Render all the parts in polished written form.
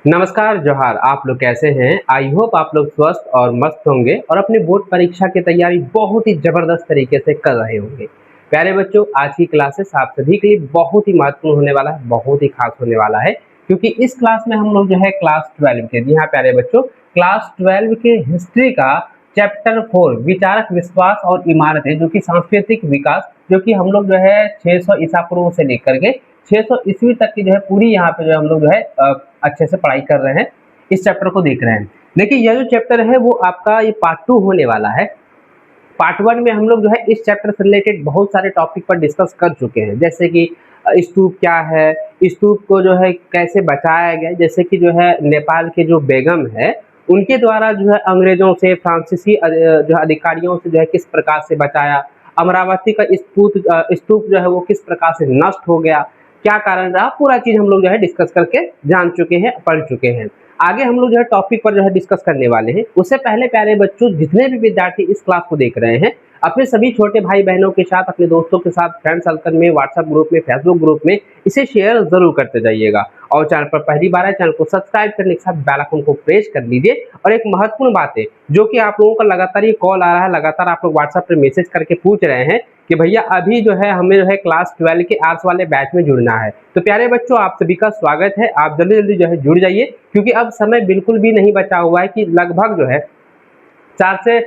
नमस्कार, जोहार। आप लोग कैसे हैं? आई होप आप लोग स्वस्थ और मस्त होंगे और अपनी बोर्ड परीक्षा की तैयारी बहुत ही ज़बरदस्त तरीके से कर रहे होंगे। प्यारे बच्चों, आज की क्लासेस आप सभी के लिए बहुत ही महत्वपूर्ण होने वाला है, बहुत ही खास होने वाला है, क्योंकि इस क्लास में हम लोग जो है क्लास 12 के, जी हाँ प्यारे बच्चों, क्लास 12 के हिस्ट्री का चैप्टर 4 विचारक विश्वास और इमारतें, जो कि सांस्कृतिक विकास, जो कि हम लोग जो है 600 ईसा पूर्व से लेकर के 600 ईस्वी तक की जो है पूरी यहाँ पे जो है हम लोग जो है अच्छे से पढ़ाई कर रहे हैं, इस चैप्टर को देख रहे हैं। लेकिन यह जो चैप्टर है वो आपका ये पार्ट 2 होने वाला है। पार्ट 1 में हम लोग जो है इस चैप्टर से रिलेटेड बहुत सारे टॉपिक पर डिस्कस कर चुके हैं, जैसे कि स्तूप क्या है, स्तूप को जो है कैसे बचाया गया, जैसे कि जो है नेपाल के जो बेगम है उनके द्वारा जो है अंग्रेजों से, फ्रांसीसी जो है अधिकारियों से जो है किस प्रकार से बचाया, अमरावती का स्तूप जो है वो किस प्रकार से नष्ट हो गया, क्या कारण रहा, पूरा चीज हम लोग जो है डिस्कस करके जान चुके हैं, पढ़ चुके हैं। आगे हम लोग जो है टॉपिक पर जो है डिस्कस करने वाले हैं। उससे पहले प्यारे बच्चों, जितने भी विद्यार्थी इस क्लास को देख रहे हैं, अपने सभी छोटे भाई बहनों के साथ, अपने दोस्तों के साथ, फ्रेंड सर्कल में, व्हाट्सएप ग्रुप में, फेसबुक ग्रुप में इसे शेयर जरूर करते जाइएगा। और चैनल पर पहली बार है, चैनल को सब्सक्राइब करने के साथ बेल आइकन को प्रेस कर लीजिए। और एक महत्वपूर्ण बात है, जो कि आप लोगों का लगातार ये कॉल आ रहा है, लगातार आप लोग व्हाट्सएप पर मैसेज करके पूछ रहे हैं कि भैया अभी जो है हमें जो है क्लास 12 के आर्ट्स वाले बैच में जुड़ना है। तो प्यारे बच्चों, आप सभी का स्वागत है। आप जल्दी जल्दी जो है जुड़ जाइए, क्योंकि अब समय बिल्कुल भी नहीं बचा हुआ है, कि लगभग जो है 4 से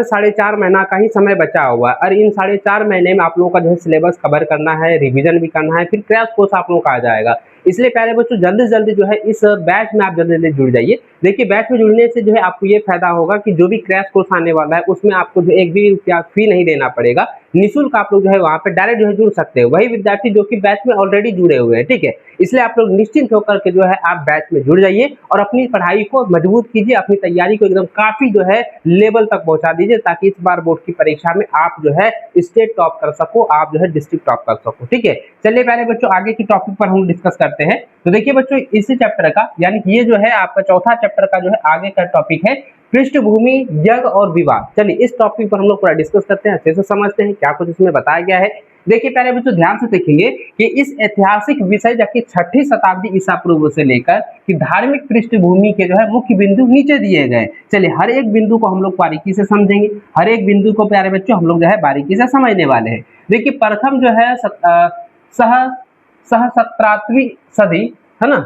4.5 महीना का ही समय बचा हुआ है। और इन 4.5 महीने में आप लोगों का जो है सिलेबस कवर करना है, रिवीजन भी करना है, फिर क्रैश कोर्स आप लोगों का आ जाएगा। इसलिए प्यारे बच्चों, जल्दी जल्दी जो है इस बैच में आप जल्दी जल्दी जुड़ जाइए। देखिए, बैच में जुड़ने से जो है आपको ये फायदा होगा कि जो भी क्रैश कोर्स आने वाला है उसमें आपको जो 1 भी रुपया फी नहीं देना पड़ेगा। निःशुल्क आप लोग जो है वहाँ पे डायरेक्ट जो है जुड़ सकते हो, वही विद्यार्थी जो कि बैच में ऑलरेडी जुड़े हुए हैं, ठीक है। इसलिए आप लोग निश्चिंत होकर के जो है आप बैच में जुड़ जाइए और अपनी पढ़ाई को मजबूत कीजिए, अपनी तैयारी को एकदम काफी जो है लेवल तक पहुंचा दीजिए, ताकि इस बार बोर्ड की परीक्षा में आप जो है स्टेट टॉप कर सको, आप जो है डिस्ट्रिक्ट टॉप कर सको, ठीक है। चलिए प्यारे बच्चों, आगे की टॉपिक पर हम डिस्कस करते हैं। तो देखिए बच्चों, इसी चैप्टर का, यानी कि ये जो है आपका चौथा चैप्टर का जो है आगे का टॉपिक है पृष्ठभूमि, यज्ञ और विवाह। चलिए इस टॉपिक पर हम लोग पूरा डिस्कस करते हैं, अच्छे से समझते हैं क्या कुछ इसमें बताया गया है। देखिए प्यारे बच्चों, ध्यान से देखेंगे कि इस ऐतिहासिक विषय, जबकि 6ठी शताब्दी ईसा पूर्व से लेकर कि धार्मिक पृष्ठभूमि के जो है मुख्य बिंदु नीचे दिए गए। चलिए हर एक बिंदु को हम लोग बारीकी से समझेंगे, हर एक बिंदु को प्यारे बच्चों हम लोग जो है बारीकी से समझने वाले हैं। देखिए प्रथम जो है सहस्त्राब्दी सदी, है ना,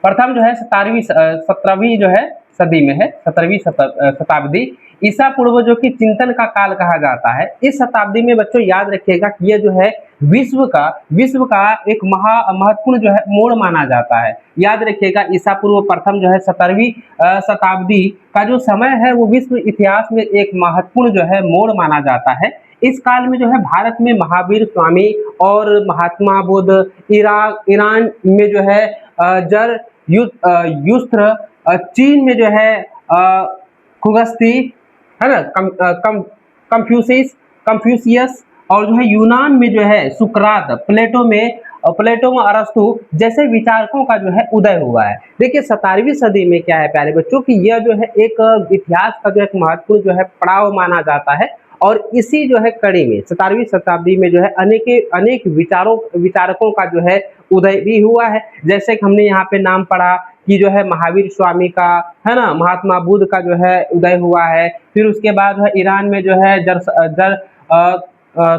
प्रथम जो है 17वीं जो है सदी में है, 17वीं शताब्दी ईसा पूर्व, जो कि चिंतन का काल कहा जाता है। इस शताब्दी में बच्चों याद रखिएगा कि ये जो है विश्व का एक महत्वपूर्ण जो है मोड़ माना जाता है। याद रखिएगा, ईसा पूर्व प्रथम जो है 17वीं शताब्दी का जो समय है वो विश्व इतिहास में एक महत्वपूर्ण जो है मोड़ माना जाता है। इस काल में जो है भारत में महावीर स्वामी और महात्मा बुद्ध, ईरान में जो है जर युस्त्र, चीन में जो है खुगस्ती, है ना, कंफ्यूशियस, और जो है यूनान में जो है सुकरात, प्लेटो में अरस्तु जैसे विचारकों का जो है उदय हुआ है। देखिए 17वीं सदी में क्या है प्यारे बच्चों कि यह जो है एक इतिहास का जो एक महत्वपूर्ण जो है पड़ाव माना जाता है। और इसी जो है कड़ी में 17वीं शताब्दी में जो है अनेक विचारकों का जो है उदय भी हुआ है। जैसे कि हमने यहाँ पे नाम पढ़ा कि जो है महावीर स्वामी का, है ना, महात्मा बुद्ध का जो है उदय हुआ है। फिर उसके बाद जो है ईरान में जो है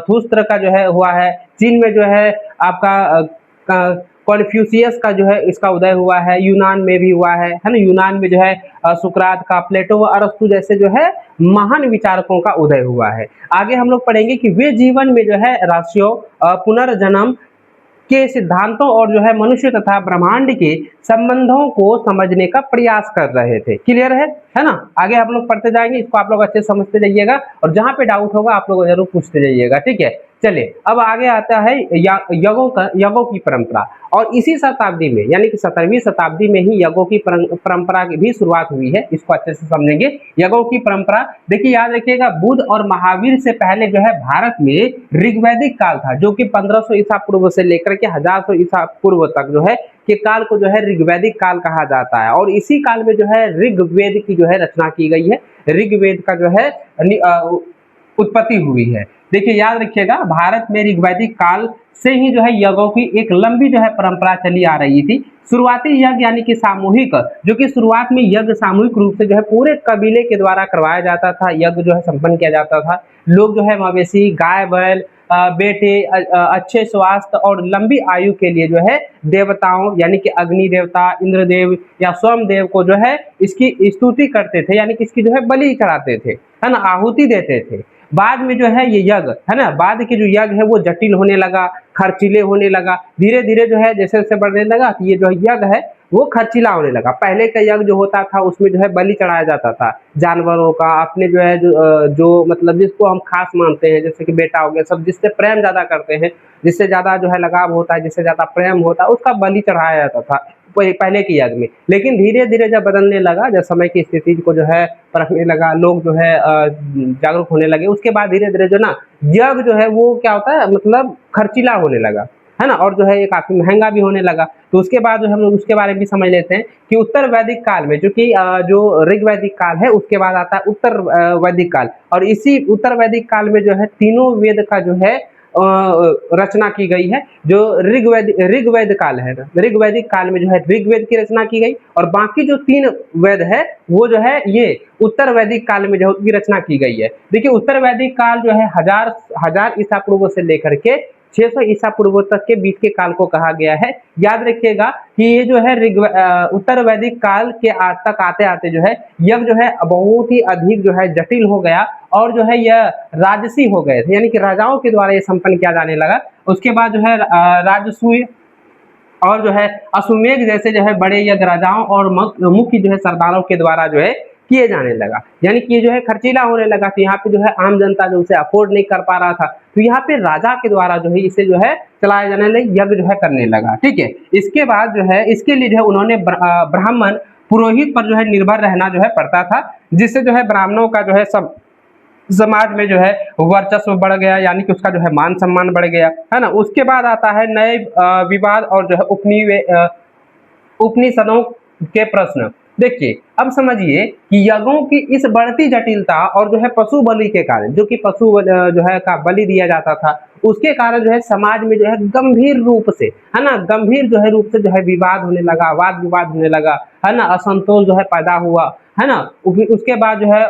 थुस्त्र का जो है हुआ है। चीन में जो है आपका कॉन्फ्यूशियस का जो है इसका उदय हुआ है। यूनान में भी हुआ है ना, यूनान में जो है सुकरात का, प्लेटो व अरस्तु जैसे जो है महान विचारकों का उदय हुआ है। आगे हम लोग पढ़ेंगे कि वे जीवन में जो है राशियों, पुनर्जन्म के सिद्धांतों और जो है मनुष्य तथा ब्रह्मांड के संबंधों को समझने का प्रयास कर रहे थे। क्लियर है ना। आगे आप लोग पढ़ते जाएंगे, इसको आप लोग अच्छे से समझते जाइएगा और जहां पे डाउट होगा आप लोग जरूर पूछते जाइएगा, ठीक है। चलिए अब आगे आता है यज्ञों की परंपरा। और इसी शताब्दी में, यानी कि 17वीं शताब्दी में ही यज्ञों की परंपरा की भी शुरुआत हुई है। इसको अच्छे से समझेंगे। यज्ञों की परंपरा, देखिए याद रखिएगा, बुद्ध और महावीर से पहले जो है भारत में ऋग्वैदिक काल था, जो कि 1500 ईसा पूर्व से लेकर के 1000 ईसा पूर्व तक जो है के काल को जो है ऋग्वैदिक काल कहा जाता है। और इसी काल में जो है ऋग्वेद की जो है रचना की गई है, ऋग्वेद का जो है उत्पत्ति हुई है। देखिए याद रखिएगा, भारत में ऋग्वैदिक काल से ही जो है यज्ञों की एक लंबी जो है परंपरा चली आ रही थी। शुरुआती यज्ञ यानी कि सामूहिक, जो कि शुरुआत में यज्ञ सामूहिक रूप से जो है पूरे कबीले के द्वारा करवाया जाता था, यज्ञ जो है संपन्न किया जाता था। लोग जो है मवेशी, गाय, बैल, बेटे, अच्छे स्वास्थ्य और लंबी आयु के लिए जो है देवताओं यानी कि अग्नि देवता, इंद्रदेव या सोमदेव को जो है इसकी स्तुति करते थे, यानी कि इसकी जो है बलि चढ़ाते थे, है ना, आहुति देते थे। बाद में जो है ये यज्ञ, है ना, बाद के जो यज्ञ है वो जटिल होने लगा, खर्चीले होने लगा। धीरे धीरे जो है जैसे जैसे बढ़ने लगा कि ये जो यज्ञ है वो खर्चीला होने लगा। पहले का यज्ञ जो होता था उसमें जो है बलि चढ़ाया जाता था जानवरों का, अपने जो है जो मतलब जिसको हम खास मानते हैं, जैसे कि बेटा हो गया, सब जिससे प्रेम ज्यादा करते हैं, जिससे ज्यादा जो है लगाव होता है, जिससे ज्यादा प्रेम होता है, उसका बलि चढ़ाया जाता था पहले के यज्ञ में। लेकिन धीरे धीरे जब बदलने लगा, जब समय की स्थिति को जो है परखने लगा, लोग जो है जागरूक होने लगे, उसके बाद धीरे धीरे जो ना यज्ञ जो है वो क्या होता है, मतलब खर्चीला होने लगा, है ना, और जो है ये काफी महंगा भी होने लगा। तो उसके बाद जो हम लोग उसके बारे में भी समझ लेते हैं कि उत्तर वैदिक काल में, जो कि जो ऋग वैदिक काल है उसके बाद आता है उत्तर वैदिक काल, और इसी उत्तर वैदिक काल में जो है तीनों वेद का जो है रचना की गई है। जो ऋग्वेद काल है ना, ऋग्वैदिक काल में जो है ऋग्वेद की रचना की गई, और बाकी जो 3 वेद है वो जो है ये उत्तर वैदिक काल में जो उसकी रचना की गई है। देखिए उत्तर वैदिक काल जो है हजार ईसा पूर्व से लेकर के 600 ईसा पूर्व तक के बीच के काल को कहा गया है। याद रखिएगा कि ये जो है उत्तर वैदिक काल के तक आते आते जो है यज्ञ जो है बहुत ही अधिक जो है जटिल हो गया, और जो है यह राजसी हो गए थे, यानी कि राजाओं के द्वारा ये संपन्न किया जाने लगा। उसके बाद जो है राजसूय और जो है अश्वमेध जैसे जो है बड़े यज्ञ राजाओं और मुख्य जो है सरदारों के द्वारा जो है किए जाने लगा, यानी कि ये जो है खर्चीला होने लगा। तो यहाँ पे जो है आम जनता जो उसे अफोर्ड नहीं कर पा रहा था, तो यहाँ पे राजा के द्वारा जो है इसे जो है चलाया जाने लगा, यज्ञ जो है करने लगा। ठीक है, इसके बाद जो है इसके लिए जो है उन्होंने ब्राह्मण पुरोहित पर जो है निर्भर रहना जो है पड़ता था, जिससे जो है ब्राह्मणों का जो है सब समाज में जो है वर्चस्व बढ़ गया, यानी कि उसका जो है मान सम्मान बढ़ गया, है ना। उसके बाद आता है नए विवाद और जो है उपनिषदों के प्रश्न। देखिए अब समझिए कि यज्ञों की इस बढ़ती जटिलता और जो है पशु बलि के कारण, जो कि पशु जो है का बलि दिया जाता था, उसके कारण जो है समाज में जो है गंभीर रूप से, है ना, गंभीर जो है रूप से जो है विवाद होने लगा, वाद विवाद होने लगा, है ना, असंतोष जो है पैदा हुआ, है ना। उसके बाद जो है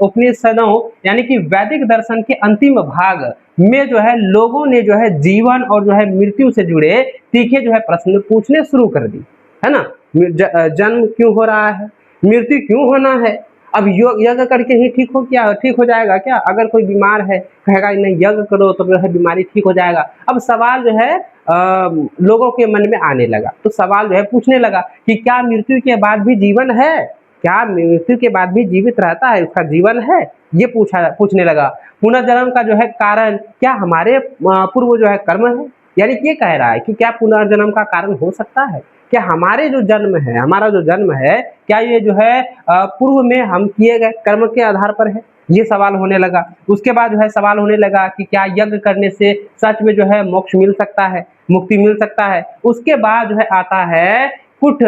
उपनिषदों यानी कि वैदिक दर्शन के अंतिम भाग में जो है लोगों ने जो है जीवन और जो है मृत्यु से जुड़े तीखे जो है प्रश्न पूछने शुरू कर दी, है ना। जन्म क्यों हो रहा है, मृत्यु क्यों होना है, अब यज्ञ करके ही ठीक हो जाएगा क्या? अगर कोई बीमार है कहेगा नहीं यज्ञ करो तो जो है बीमारी ठीक हो जाएगा। अब सवाल जो है लोगों के मन में आने लगा, तो सवाल जो है पूछने लगा कि क्या मृत्यु के बाद भी जीवन है, क्या मृत्यु के बाद भी जीवित रहता है, उसका जीवन है, ये पूछने लगा। पुनर्जन्म का जो है कारण क्या हमारे पूर्व जो है कर्म है, यानी ये कह रहा है कि क्या पुनर्जन्म का कारण हो सकता है, क्या हमारे जो जन्म है, हमारा जो जन्म है, क्या ये जो है पूर्व में हम किए गए कर्म के आधार पर है, ये सवाल होने लगा। उसके बाद जो है सवाल होने लगा कि क्या यज्ञ करने से सच में जो है मोक्ष मिल सकता है, मुक्ति मिल सकता है। उसके बाद जो है आता है कुट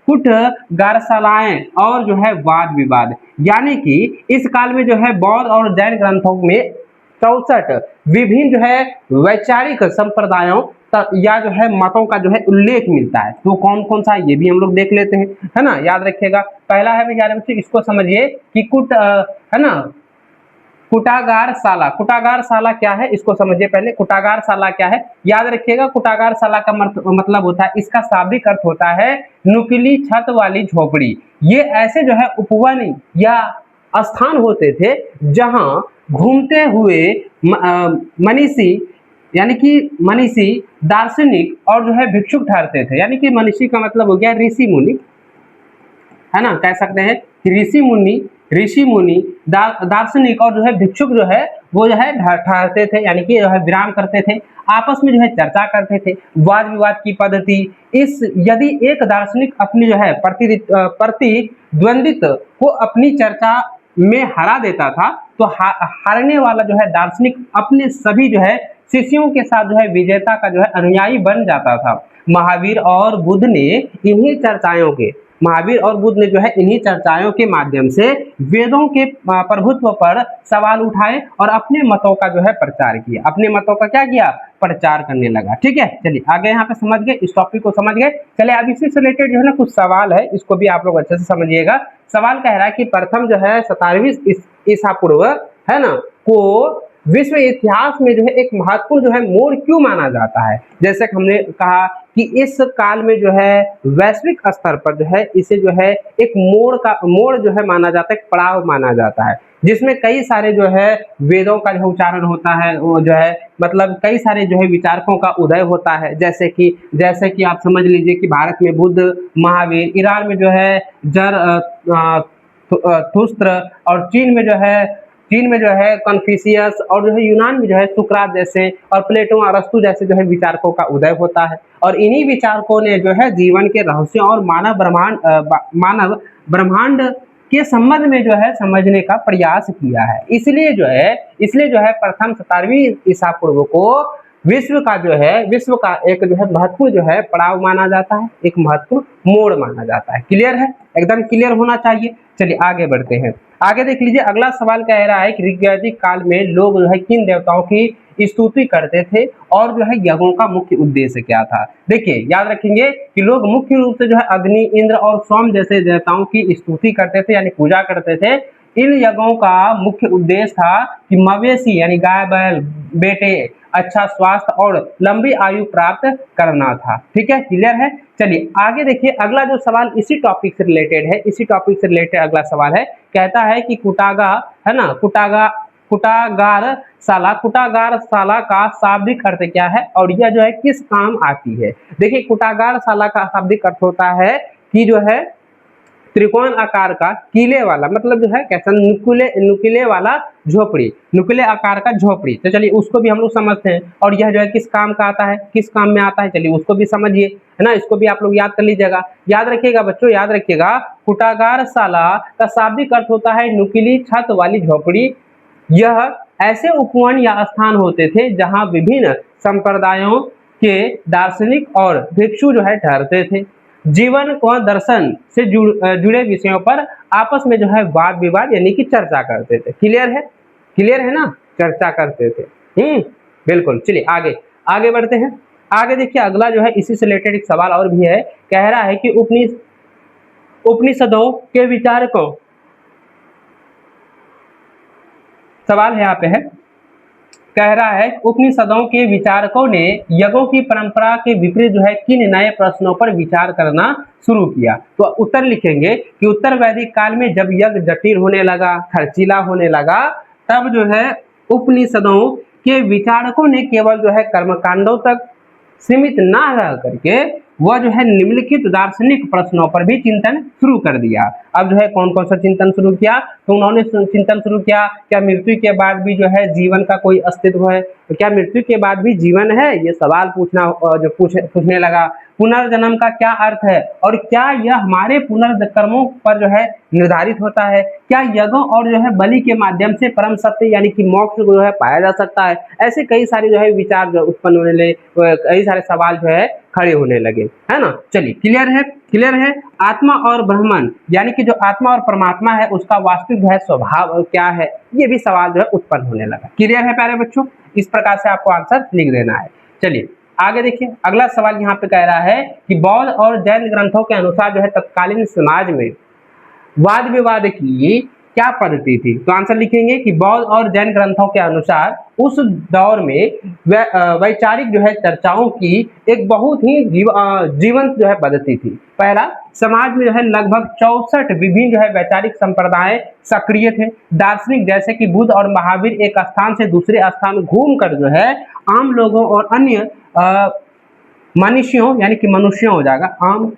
कुट गारसालाएं और जो है वाद विवाद, यानी कि इस काल में जो है बौद्ध और जैन ग्रंथों में 64 विभिन्न जो है वैचारिक संप्रदायों या जो है मतों का जो है उल्लेख मिलता है। तो कौन कौन सा ये भी हम लोग देख लेते हैं, है ना। याद रखिएगा पहला है प्यारे बच्चे, इसको समझिए कि है ना कुटागार साला क्या है, इसको समझिए पहले। कुटागार साला क्या है, याद रखिएगा। कुटागार साला का मतलब होता है, इसका शाब्दिक अर्थ होता है नुकीली छत वाली झोपड़ी। ये ऐसे जो है उपवन या स्थान होते थे जहां घूमते हुए मनीषी यानी कि मनीषी दार्शनिक और जो है भिक्षुक ठहरते थे, यानी कि मनीषी का मतलब हो गया ऋषि मुनि, है ना, कह सकते हैं कि ऋषि मुनि दार्शनिक और जो है भिक्षुक जो है वो जो है ठहरते थे, यानी कि जो है विराम करते थे, आपस में जो है चर्चा करते थे, वाद विवाद की पद्धति। यदि एक दार्शनिक अपनी जो है प्रतिद्वंदित को अपनी चर्चा में हरा देता था, तो हारने वाला जो है दार्शनिक अपने सभी जो है शिष्यों के साथ जो है विजेता का जो है अनुयायी बन जाता था। महावीर और बुद्ध ने जो है इन्हीं चर्चाओं के माध्यम से वेदों के प्रभुत्व पर सवाल उठाए और अपने मतों का जो है प्रचार किया। अपने मतों का क्या किया? प्रचार करने लगा। ठीक है, चलिए आगे यहाँ पे समझ गए, इस टॉपिक को समझ गए। चलिए अब इसी से रिलेटेड जो है ना कुछ सवाल है, इसको भी आप लोग अच्छे से समझिएगा। सवाल कह रहा है कि प्रथम जो है 17वीं ईसा पूर्व है ना को विश्व इतिहास में जो है एक महत्वपूर्ण जो है मोड़ क्यों माना जाता है। जैसे कि हमने कहा कि इस काल में जो है वैश्विक स्तर पर जो है इसे जो है एक मोड़ जो है माना जाता है, एक पड़ाव माना जाता है, जिसमें कई सारे जो है वेदों का जो उच्चारण होता है, वो जो है मतलब कई सारे जो है विचारकों का उदय होता है। जैसे कि आप समझ लीजिए कि भारत में बुद्ध, महावीर, ईरान में जो है थुस्त्र, और चीन में जो है कन्फ्यूशियस, और जो है यूनान में जो है सुकरात जैसे, और प्लेटो, अरस्तु जैसे जो है विचारकों का उदय होता है। और इन्हीं विचारकों ने जो है जीवन के रहस्यों और मानव ब्रह्मांड के संबंध में जो है समझने का प्रयास किया है। इसलिए जो है प्रथम 17वीं ईसा पूर्व को विश्व का एक जो है महत्वपूर्ण जो है पड़ाव माना जाता है, एक महत्वपूर्ण मोड़ माना जाता है। क्लियर है, एकदम क्लियर होना चाहिए। चलिए आगे बढ़ते हैं। आगे देख लीजिए, अगला सवाल कह रहा है कि ऋग्वैदिक काल में लोग जो है किन देवताओं की स्तुति करते थे और जो है यज्ञों का मुख्य उद्देश्य क्या था। देखिए याद रखेंगे कि लोग मुख्य रूप से जो है अग्नि, इंद्र और सोम जैसे देवताओं की स्तुति करते थे, यानी पूजा करते थे। इन यज्ञों का मुख्य उद्देश्य था कि मवेशी यानी गाय, बैल, बेटे अच्छा स्वास्थ्य और लंबी आयु प्राप्त करना था। ठीक है, क्लियर है। चलिए आगे देखिए, अगला जो सवाल इसी टॉपिक से रिलेटेड अगला सवाल है। कहता है कि कुटागा है ना, कुटागारशाला का शाब्दिक अर्थ क्या है और यह जो है किस काम आती है। देखिए कुटागारशाला का शाब्दिक अर्थ होता है कि जो है त्रिकोण आकार का किले वाला, मतलब जो है कैसा नुकीले वाला झोपड़ी, नुकीले आकार का झोपड़ी। तो चलिए उसको भी हम लोग समझते हैं। और यह जो है किस काम का आता है, किस काम में आता है, चलिए उसको भी समझिए, है ना। इसको भी आप लोग याद कर लीजिएगा। याद रखिएगा बच्चों, याद रखिएगा, कुटागारशाला का शाब्दिक अर्थ होता है नुकीली छत वाली झोपड़ी। यह ऐसे उपवन या स्थान होते थे जहां विभिन्न संप्रदायों के दार्शनिक और भिक्षु जो है ठहरते थे, जीवन व दर्शन से जुड़े विषयों पर आपस में जो है वाद विवाद यानी कि चर्चा करते थे। क्लियर है ना, चर्चा करते थे। बिल्कुल। चलिए आगे बढ़ते हैं। आगे देखिए, अगला जो है इसी से रिलेटेड एक सवाल और भी है। कह रहा है कि उपनिषदों के विचारकों, सवाल यहाँ पे है, कह रहा है उपनिषदों के विचारकों ने यज्ञों की परंपरा के विपरीत जो है किन नए प्रश्नों पर विचार करना शुरू किया। तो उत्तर लिखेंगे कि उत्तर वैदिक काल में जब यज्ञ जटिल होने लगा, खर्चीला होने लगा, तब जो है उपनिषदों के विचारकों ने केवल जो है कर्मकांडों तक सीमित ना रह करके वह जो है निम्नलिखित दार्शनिक प्रश्नों पर भी चिंतन शुरू कर दिया। अब जो है कौन कौन सा चिंतन शुरू किया, तो उन्होंने चिंतन शुरू किया, क्या मृत्यु के बाद भी जो है जीवन का कोई अस्तित्व है, तो क्या मृत्यु के बाद भी जीवन है, ये सवाल पूछने लगा। पुनर्जन्म का क्या अर्थ है और क्या यह हमारे पुनर्कर्मों पर जो है निर्धारित होता है, क्या यज्ञों और जो है बलि के माध्यम से परम सत्य यानी कि मोक्ष जो है पाया जा सकता है। ऐसे कई सारे जो है विचार जो उत्पन्न होने लगे, कई सारे सवाल जो है खड़े होने लगे, है ना। चलिए क्लियर है। आत्मा और ब्रह्मन यानी कि जो आत्मा और परमात्मा है उसका वास्तविक जो है स्वभाव क्या है, ये भी सवाल जो है उत्पन्न होने लगा। क्लियर है प्यारे बच्चों, इस प्रकार से आपको आंसर लिख देना है। चलिए आगे देखिए, अगला सवाल यहाँ पे कह रहा है कि बौद्ध और जैन ग्रंथों के अनुसार जो है तत्कालीन समाज में वाद विवाद की क्या पद्धति थी। तो आंसर लिखेंगे कि बौद्ध और जैन ग्रंथों के अनुसार उस दौर में वैचारिक जो है चर्चाओं की एक बहुत ही जीवंत जो है पद्धति थी। पहला, समाज में जो है लगभग 64 विभिन्न जो है वैचारिक संप्रदाय सक्रिय थे। दार्शनिक जैसे कि बुद्ध और महावीर एक स्थान से दूसरे स्थान घूमकर जो है आम लोगों और अन्य मनुष्यों यानी कि मनुष्यों हो जाएगा, आम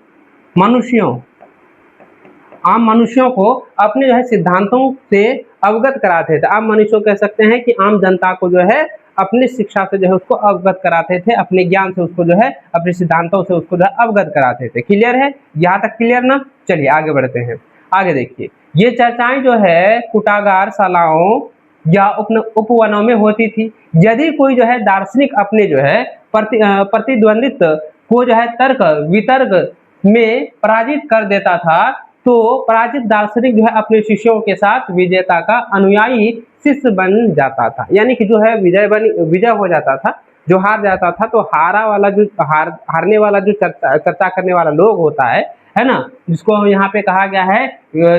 मनुष्यों को अपने जो है सिद्धांतों से अवगत कराते थे। आम मनुष्यों कह सकते हैं कि आम जनता को जो है अपनी शिक्षा से जो है उसको अवगत कराते थे, अपने ज्ञान से उसको जो है अपने सिद्धांतों से उसको जो है अवगत कराते थे। क्लियर है, यहाँ तक क्लियर ना। चलिए आगे बढ़ते हैं। आगे देखिए, ये चर्चाएं जो है कुटागारशालाओं या उपवनों में होती थी। यदि कोई जो है दार्शनिक अपने जो है प्रतिद्वंदित्व को जो है तर्क वितर्क में पराजित कर देता था, तो पराजित दार्शनिक जो है अपने शिष्यों के साथ विजेता का अनुयायी शिष्य बन जाता था, यानी कि जो है विजय हो जाता था। जो हार जाता था तो हारने वाला जो चर्चा करने वाला लोग होता है ना, जिसको हम यहाँ पे कहा गया है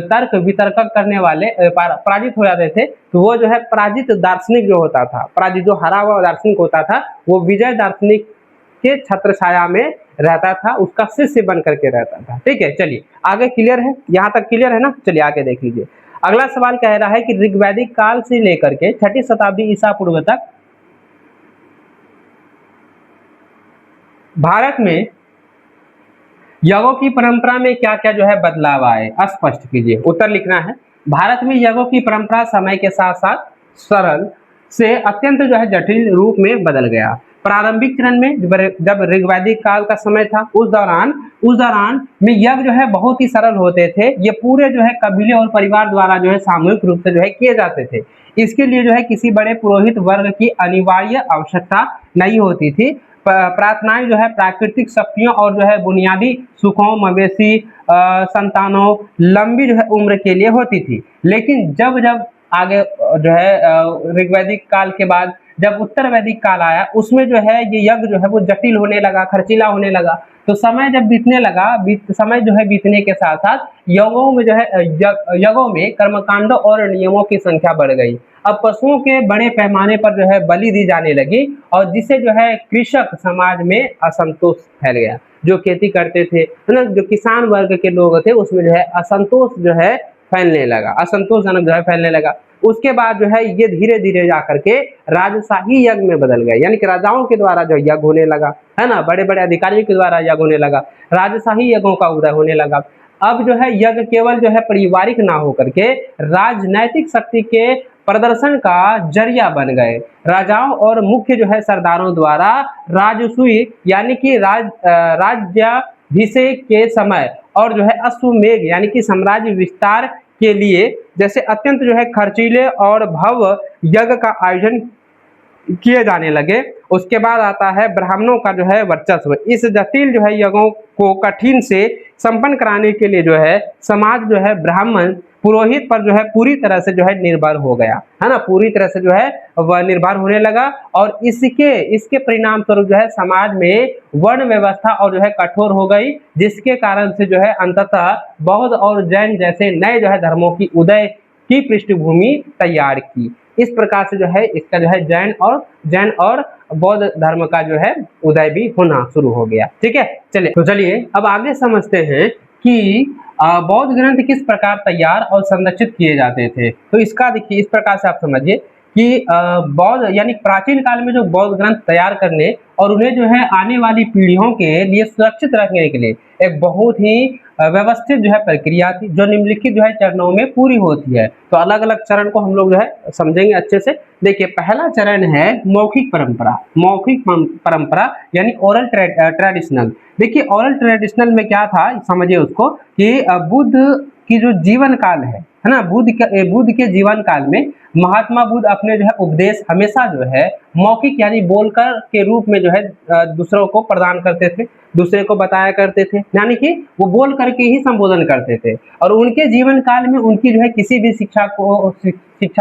तर्क वितर्क करने वाले पराजित हो जाते थे, तो वो जो है पराजित दार्शनिक जो होता था, पराजित जो हारा हुआ दार्शनिक होता था, वो विजय दार्शनिक के छत्र छाया में रहता था, उसका शिष्य बन करके रहता था। ठीक है, चलिए आगे क्लियर है, यहाँ तक क्लियर है ना। चलिए आगे देख लीजिए। अगला सवाल कह रहा है कि ऋग्वैदिक काल से लेकर के 6ठी शताब्दी ईसा पूर्व तक भारत में यज्ञों की परंपरा में क्या क्या जो है बदलाव आए, स्पष्ट कीजिए। उत्तर लिखना है। भारत में यज्ञों की परंपरा समय के साथ साथ सरल से अत्यंत जो है जटिल रूप में बदल गया। प्रारंभिक चरण में जब ऋग्वैदिक काल का समय था, उस दौरान में यज्ञ जो है बहुत ही सरल होते थे। ये पूरे जो है कबीले और परिवार द्वारा जो है सामूहिक रूप से जो है किए जाते थे। इसके लिए जो है किसी बड़े पुरोहित वर्ग की अनिवार्य आवश्यकता नहीं होती थी। प्रार्थनाएं जो है प्राकृतिक शक्तियों और जो है बुनियादी सुखों, मवेशी संतानों, लंबी जो है उम्र के लिए होती थी। लेकिन जब जब आगे जो है ऋग्वैदिक काल के बाद जब उत्तर वैदिक काल आया, उसमें जो है ये यज्ञ जो है वो जटिल होने लगा, खर्चीला होने लगा। तो समय जब बीतने लगा, समय जो है बीतने के साथ साथ यज्ञों में जो है यज्ञों में कर्मकांडों और नियमों की संख्या बढ़ गई। अब पशुओं के बड़े पैमाने पर जो है बलि दी जाने लगी, और जिससे जो है कृषक समाज में असंतोष फैल गया। जो खेती करते थे, है ना, जो किसान वर्ग के लोग थे, उसमें जो है असंतोष जो है फैलने लगा, असंतोषजनक जो है फैलने लगा। उसके बाद जो है ये धीरे धीरे जाकर के राजशाही यज्ञ में बदल गए, यानी कि राजाओं के द्वारा जो यज्ञ होने लगा, है ना, बड़े बड़े अधिकारियों के द्वारा यज्ञ होने लगा, राजशाही यज्ञों का उदय होने लगा। अब जो है यज्ञ केवल जो है पारिवारिक ना होकर के राजनैतिक शक्ति के प्रदर्शन का जरिया बन गए। राजाओं और मुख्य जो है सरदारों द्वारा राजसूय यानी कि राज्याभिषेक के समय और जो है अश्वमेध यानी कि साम्राज्य विस्तार के लिए जैसे अत्यंत जो है खर्चीले और भव्य यज्ञ का आयोजन किए जाने लगे। उसके बाद आता है ब्राह्मणों का जो है वर्चस्व। इस जटिल जो है यज्ञों को कठिन से संपन्न कराने के लिए जो है समाज जो है ब्राह्मण पुरोहित पर जो है पूरी तरह से जो है निर्भर हो गया, है ना, पूरी तरह से जो है वह निर्भर होने लगा। और इसके परिणाम स्वरूप जो है समाज में वर्ण व्यवस्था और जो है कठोर हो गई, जिसके कारण से जो है अंततः बौद्ध और जैन जैसे नए जो है धर्मों की उदय की पृष्ठभूमि तैयार की। इस प्रकार से जो है इसका जो है जैन और बौद्ध धर्म का जो है उदय भी होना शुरू हो गया। ठीक है, चलिए अब आगे समझते हैं कि बौद्ध ग्रंथ किस प्रकार तैयार और संरक्षित किए जाते थे। तो इसका देखिए, इस प्रकार से आप समझिए कि बौद्ध यानी प्राचीन काल में जो बौद्ध ग्रंथ तैयार करने और उन्हें जो है आने वाली पीढ़ियों के लिए सुरक्षित रखने के लिए एक बहुत ही व्यवस्थित जो है प्रक्रिया थी, जो निम्नलिखित जो है चरणों में पूरी होती है। तो अलग अलग चरण को हम लोग जो है समझेंगे अच्छे से। देखिए, पहला चरण है मौखिक परंपरा यानी ओरल ट्रेडिशनल। देखिए, ओरल ट्रेडिशनल में क्या था, समझिए उसको कि बुद्ध की जो जीवन काल है ना, बुद्ध के जीवन काल में महात्मा बुद्ध अपने जो है उपदेश हमेशा जो है मौखिक यानी बोलकर के रूप में जो है दूसरों को प्रदान करते थे, दूसरे को बताया करते थे, यानी कि वो बोल करके ही संबोधन करते थे। और उनके जीवन काल में उनकी जो है किसी भी शिक्षा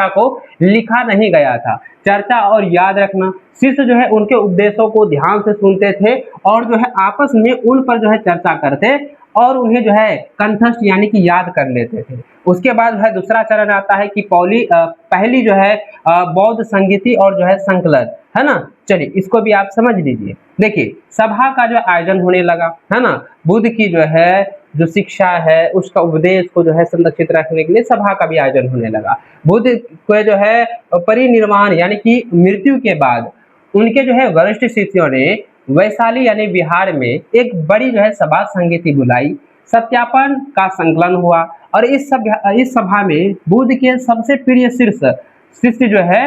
को लिखा नहीं गया था। चर्चा और याद रखना, शिष्य जो है उनके उपदेशों को ध्यान से सुनते थे और जो है आपस में उन पर जो है चर्चा करते और उन्हें जो है कंठस्थ यानी कि याद कर लेते थे। उसके बाद जो है दूसरा चरण आता है कि पहली जो है बौद्ध संगीति और जो है संकलन, है ना। चलिए इसको भी आप समझ लीजिए। देखिए, सभा का जो आयोजन होने लगा, है ना, बुद्ध की जो है जो शिक्षा है उसका उपदेश को जो है संरक्षित रखने के लिए सभा का भी आयोजन होने लगा। बुद्ध को जो है परिनिर्वाण यानी कि मृत्यु के बाद उनके जो है वरिष्ठ शिष्यों ने वैशाली यानी बिहार में एक बड़ी जो है सभा संगीति बुलाई, सत्यापन का संकलन हुआ और इस सभा में बुद्ध के सबसे प्रिय शिष्य जो है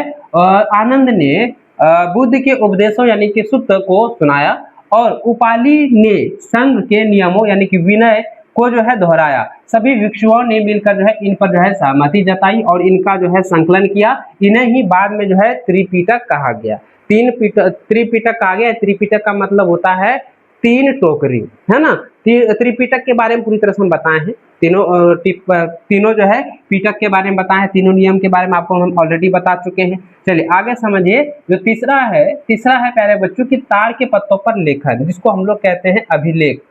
आनंद ने बुद्ध के उपदेशों यानी कि सूत्र को सुनाया और उपाली ने संघ के नियमों यानी कि विनय को जो है दोहराया। सभी भिक्षुओं ने मिलकर जो है इन पर जो है सहमति जताई और इनका जो है संकलन किया। इन्हें ही बाद में जो है त्रिपिटक कहा गया। त्रिपिटक कहा गया। त्रिपिटक का मतलब होता है तीन टोकरी, है ना। त्रिपिटक के बारे में पूरी तरह से हम बताए हैं, तीनों जो है पिटक के बारे में बताए हैं, तीनों नियम के बारे में आपको हम ऑलरेडी बता चुके हैं। चलिए आगे समझिए, जो तीसरा है प्यारे बच्चों की ताड़ के पत्तों पर लेखन, जिसको हम लोग कहते हैं अभिलेख,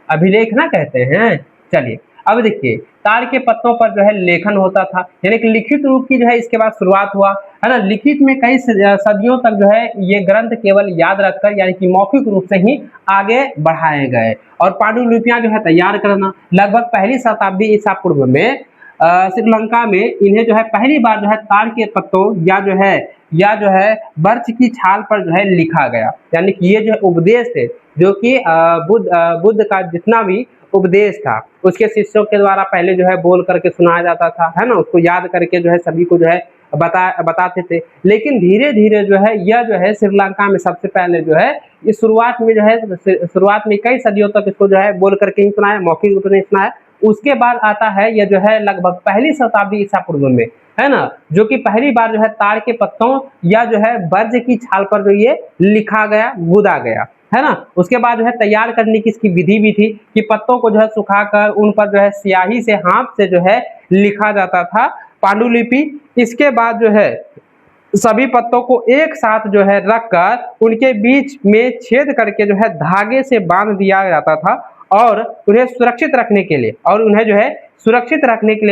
अभिलेख ना कहते हैं। चलिए अब देखिए, ताड़ के पत्तों पर जो है लेखन होता था, यानी कि लिखित रूप की जो है इसके बाद शुरुआत हुआ, है ना। लिखित में कई सदियों तक जो है ये ग्रंथ केवल याद रखकर यानी कि मौखिक रूप से ही आगे बढ़ाए गए। और पांडुलिपियां जो है तैयार करना, लगभग पहली शताब्दी ईसा पूर्व में श्रीलंका में इन्हें जो है पहली बार जो है ताड़ के पत्तों या जो है बर्च की छाल पर जो है लिखा गया, यानी कि ये जो है उपदेश थे, जो कि बुद्ध का जितना भी उपदेश था उसके शिष्यों के द्वारा पहले जो है बोल करके सुनाया जाता था, है ना। उसको याद करके जो है सभी को जो है बताते थे। लेकिन धीरे धीरे जो है यह जो है श्रीलंका में सबसे पहले जो है इस शुरुआत में जो है शुरुआत में कई सदियों तक इसको जो है बोल करके ही सुनाया, मौखिक रूप में सुनाया। उसके बाद आता है यह जो है लगभग पहली शताब्दी ईसा पूर्व में, है ना, जो कि पहली बार जो है ताड़ के पत्तों या जो है बर्ज की छाल पर जो ये लिखा गया, गुदा गया, है ना। उसके बाद जो है तैयार करने की इसकी विधि भी थी कि पत्तों को जो है सुखाकर उन पर जो है स्याही से हाथ से जो है लिखा जाता था पांडुलिपि। इसके बाद जो है सभी पत्तों को एक साथ जो है रखकर उनके बीच में छेद करके जो है धागे से बांध दिया जाता था और उन्हें सुरक्षित रखने के लिए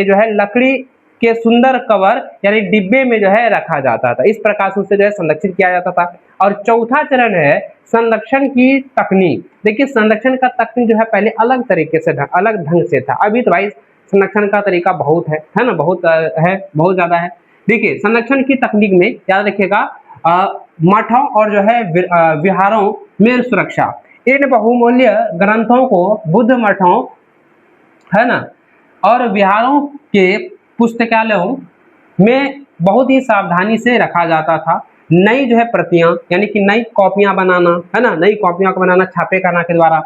जो है लकड़ी के सुंदर कवर यानी डिब्बे में जो है रखा जाता था। इस प्रकार से उसे जो है संरक्षित किया जाता था। और चौथा चरण है संरक्षण की तकनीक। देखिए संरक्षण का तकनीक जो है पहले अलग तरीके से था, अलग ढंग से था। अभी तो भाई संरक्षण का तरीका बहुत है ना, बहुत ज्यादा है। देखिए संरक्षण की तकनीक में याद रखिएगा, मठों और जो है विहारों में सुरक्षा। इन बहुमूल्य ग्रंथों को बुद्ध मठों, है ना, और विहारों के पुस्तकालयों में बहुत ही सावधानी से रखा जाता था। नई जो है प्रतियां यानी कि नई कॉपियां बनाना, है ना, नई कॉपियां को बनाना छापे खाना के द्वारा।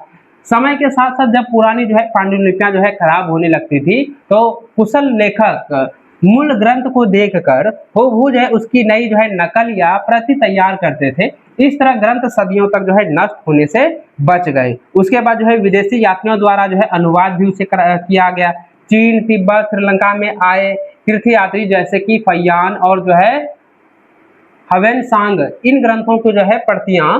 समय के साथ साथ जब पुरानी जो है पांडुलिपियां जो है खराब होने लगती थी तो कुशल लेखक मूल ग्रंथ को देखकर वो जो है उसकी नई जो है नकल या प्रति तैयार करते थे। इस तरह ग्रंथ सदियों तक जो है नष्ट होने से बच गए। उसके बाद जो है विदेशी यात्रियों द्वारा जो है अनुवाद भी उसे किया गया। चीन, तिब्बत, श्रीलंका में आए तीर्थयात्री जैसे कि फैयान और जो है हवेनसांग इन ग्रंथों को जो है प्रतियां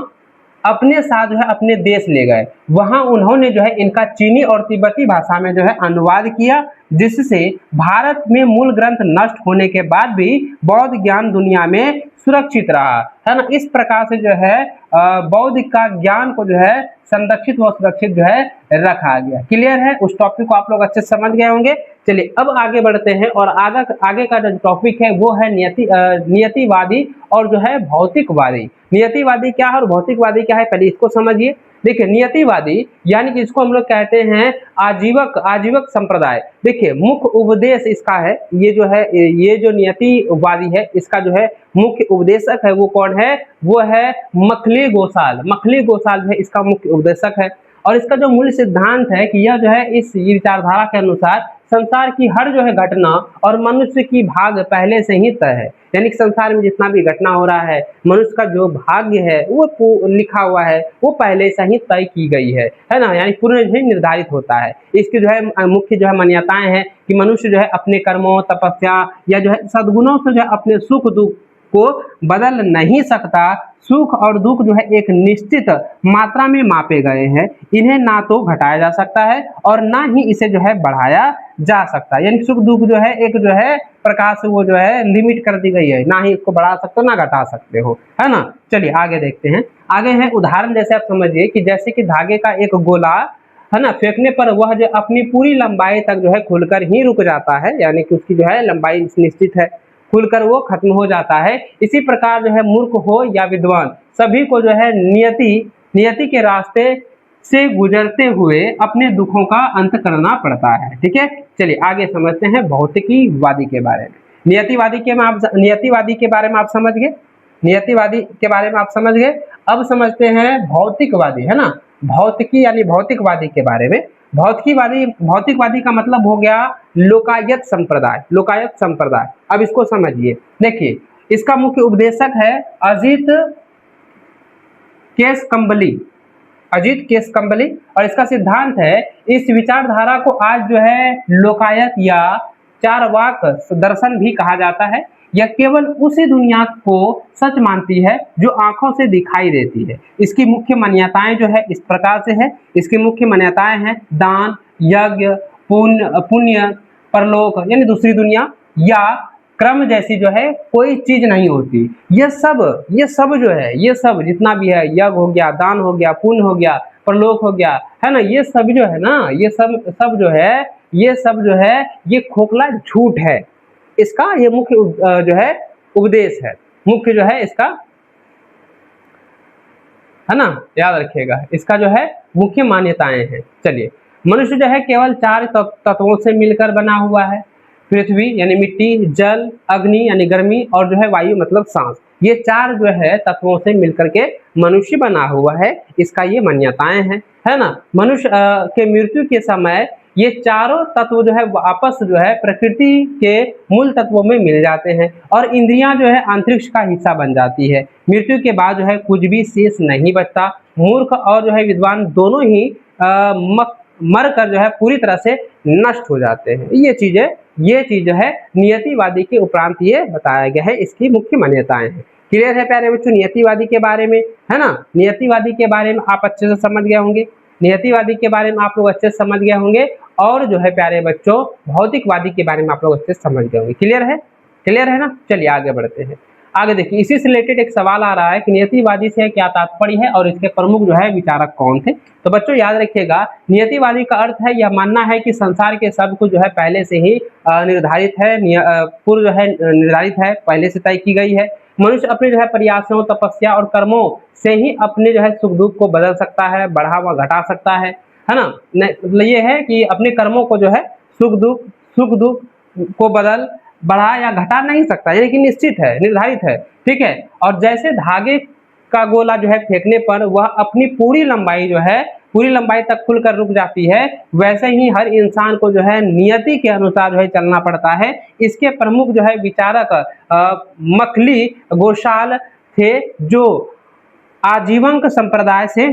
अपने साथ जो है अपने देश ले गए। वहां उन्होंने जो है इनका चीनी और तिब्बती भाषा में जो है अनुवाद किया, जिससे भारत में मूल ग्रंथ नष्ट होने के बाद भी बौद्ध ज्ञान दुनिया में सुरक्षित रहा, है ना। इस प्रकार से जो है बौद्ध का ज्ञान को जो है संरक्षित व सुरक्षित जो है रखा गया। क्लियर है, उस टॉपिक को आप लोग अच्छे से समझ गए होंगे। चलिए अब आगे बढ़ते हैं और आगे का जो टॉपिक है वो है नियतिवादी और जो है भौतिकवादी। नियतिवादी क्या है और भौतिकवादी क्या है, पहले इसको समझिए। देखिए नियतिवादी यानी कि इसको हम लोग कहते हैं आजीवक संप्रदाय। देखिए मुख्य उपदेश इसका है, ये जो नियतिवादी है इसका जो है मुख्य उपदेशक है वो कौन है, वो है मखली गोसाल। मखली गोसाल जो है इसका मुख्य उपदेशक है। और इसका जो मूल सिद्धांत है कि यह जो है इस विचारधारा के अनुसार संसार की हर जो है घटना और मनुष्य की भाग्य पहले से ही तय है। यानी कि संसार में जितना भी घटना हो रहा है, मनुष्य का जो भाग्य है वो लिखा हुआ है, वो पहले से ही तय की गई है ना, यानी पूर्ण ही निर्धारित होता है। इसकी जो है मुख्य जो है मान्यताएं हैं कि मनुष्य जो है अपने कर्मों, तपस्या या जो है सद्गुणों से जो है अपने सुख दुख को बदल नहीं सकता। सुख और दुख जो है एक निश्चित मात्रा में मापे गए हैं, इन्हें ना तो घटाया जा सकता है और ना ही इसे जो है बढ़ाया जा सकता है। यानी सुख दुख जो है एक जो है प्रकार से वो जो है लिमिट कर दी गई है, ना ही इसको बढ़ा सकते हो ना घटा सकते हो, है ना। चलिए आगे देखते हैं। आगे है उदाहरण, जैसे आप समझिए कि जैसे कि धागे का एक गोला, है ना, फेंकने पर वह जो अपनी पूरी लंबाई तक जो है खुलकर ही रुक जाता है, यानी कि उसकी जो है लंबाई निश्चित है, खुलकर वो खत्म हो जाता है। इसी प्रकार जो है मूर्ख हो या विद्वान सभी को जो है नियति के रास्ते से गुजरते हुए अपने दुखों का अंत करना पड़ता है। ठीक है, चलिए आगे समझते हैं भौतिकीवादी के बारे में। नियतिवादी के बारे में आप समझ गए, नियतिवादी के बारे में आप समझ गए। अब समझते हैं भौतिकवादी, है ना, भौतिकी यानी भौतिकवादी के बारे में। भौतिकवादी का मतलब हो गया लोकायत संप्रदाय। अब इसको समझिए। देखिए इसका मुख्य उपदेशक है अजित केशकम्बली, अजीत केशकंबली। और इसका सिद्धांत है, इस विचारधारा को आज जो है लोकायत या चारवाक दर्शन भी कहा जाता है। यह केवल उसी दुनिया को सच मानती है जो आंखों से दिखाई देती है। इसकी मुख्य मान्यताएं जो है इस प्रकार से है। इसकी मुख्य मान्यताएं हैं दान, यज्ञ, पुण्य, परलोक यानी दूसरी दुनिया, या क्रम जैसी जो है कोई चीज नहीं होती। ये सब जो है, ये सब जितना भी है, यज्ञ हो गया, दान हो गया, पुण्य हो गया, परलोक हो गया, है ना, ये सब जो है ना, ये सब जो है, ये सब जो है, ये खोखला झूठ है। इसका ये मुख्य जो है उपदेश है, मुख्य जो है इसका, है ना, याद रखिएगा, इसका जो है मुख्य मान्यताएं हैं। चलिए, मनुष्य जो है केवल 4 तत्वों से मिलकर बना हुआ है। पृथ्वी यानी मिट्टी, जल, अग्नि यानी गर्मी, और जो है वायु मतलब सांस। ये 4 जो है तत्वों से मिलकर के मनुष्य बना हुआ है। इसका ये मान्यताएं हैं, है ना। मनुष्य के मृत्यु के समय ये चारों तत्व जो है वापस जो है प्रकृति के मूल तत्वों में मिल जाते हैं और इंद्रियां जो है अंतरिक्ष का हिस्सा बन जाती है। मृत्यु के बाद जो है कुछ भी शेष नहीं बचता। मूर्ख और जो है विद्वान दोनों ही मर कर जो है पूरी तरह से नष्ट हो जाते हैं। ये चीज जो है नियतिवादी के उपरांत ये बताया गया है, इसकी मुख्य मान्यताएं हैं। क्लियर है प्यारे बच्चों नियतिवादी के बारे में, है ना। नियतिवादी के बारे में आप अच्छे से समझ गए होंगे, नियतिवादी के बारे में आप लोग अच्छे से समझ गए होंगे, और जो है प्यारे बच्चों भौतिकवादी के बारे में आप लोग अच्छे से समझ गए होंगे। क्लियर है ना। चलिए आगे बढ़ते हैं। आगे देखिए, इसी से रिलेटेड एक सवाल आ रहा है कि नियतिवादी से क्या तात्पर्य है और इसके प्रमुख जो है विचारक कौन थे। तो बच्चों याद रखिएगा, नियतिवादी का अर्थ है यह मानना है कि संसार के सब कुछ जो है पहले से ही निर्धारित है, पूर्व जो है निर्धारित है, पहले से तय की गई है। मनुष्य अपने जो है प्रयासों, तपस्या और कर्मों से ही अपने जो है सुख दुख को बदल सकता है, बढ़ा व घटा सकता है ना। मतलब ये है कि अपने कर्मों को जो है सुख दुख को बदल, बढ़ा या घटा नहीं सकता, यानी कि निश्चित है, निर्धारित है, ठीक है। और जैसे धागे का गोला जो है फेंकने पर वह अपनी पूरी लंबाई तक खुलकर रुक जाती है, वैसे ही हर इंसान को जो है नियति के अनुसार जो है चलना पड़ता है। इसके प्रमुख जो है विचारक मखली गोशाल थे, जो आजीवन संप्रदाय से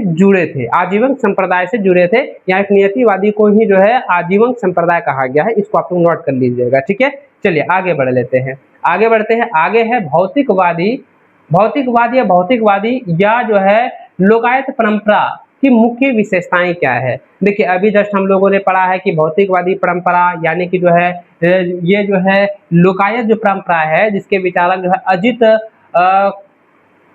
जुड़े थे। या एक नियतिवादी को ही जो है आजीवन संप्रदाय कहा गया है, इसको आप लोग नोट कर लीजिएगा, ठीक है। चलिए आगे बढ़ लेते हैं, आगे है भौतिकवादी या जो है लोकायत परंपरा की मुख्य विशेषताएं क्या है। देखिए, अभी जस्ट हम लोगों ने पढ़ा है कि भौतिकवादी परंपरा यानी कि जो है ये जो है लोकायत जो परंपरा है, जिसके विचारक जो है अजित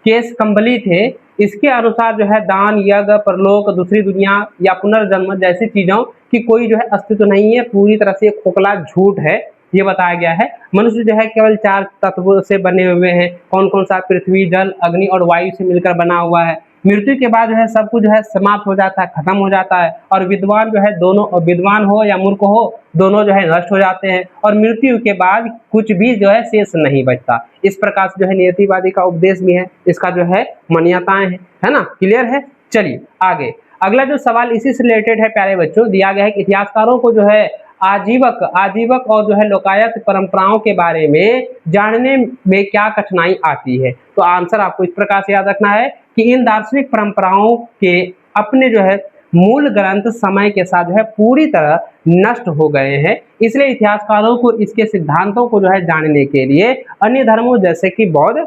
केशकंबली थे, इसके अनुसार जो है दान, यज्ञ, परलोक, दूसरी दुनिया या पुनर्जन्म जैसी चीजों की कोई जो है अस्तित्व नहीं है, पूरी तरह से खोखला झूठ है, ये बताया गया है। मनुष्य जो है केवल 4 तत्वों से बने हुए हैं। कौन कौन सा? पृथ्वी, जल, अग्नि और वायु से मिलकर बना हुआ है। मृत्यु के बाद जो है सब कुछ जो है समाप्त हो जाता है, खत्म हो जाता है, और विद्वान जो है दोनों, विद्वान हो या मूर्ख हो, दोनों जो है नष्ट हो जाते हैं, और मृत्यु के बाद कुछ भी जो है शेष नहीं बचता। इस प्रकार से जो है नियतिवादी का उपदेश भी है, इसका जो है मान्यताएं हैं, है ना। क्लियर है। चलिए आगे, अगला जो सवाल इसी से रिलेटेड है प्यारे बच्चों, दिया गया है कि इतिहासकारों को जो है आजीवक और जो है लोकायत परंपराओं के बारे में जानने में क्या कठिनाई आती है। तो आंसर आपको इस प्रकार से याद रखना है कि इन दार्शनिक परंपराओं के अपने जो है मूल ग्रंथ समय के साथ जो है पूरी तरह नष्ट हो गए हैं। इसलिए इतिहासकारों को इसके सिद्धांतों को जो है जानने के लिए अन्य धर्मों जैसे कि बौद्ध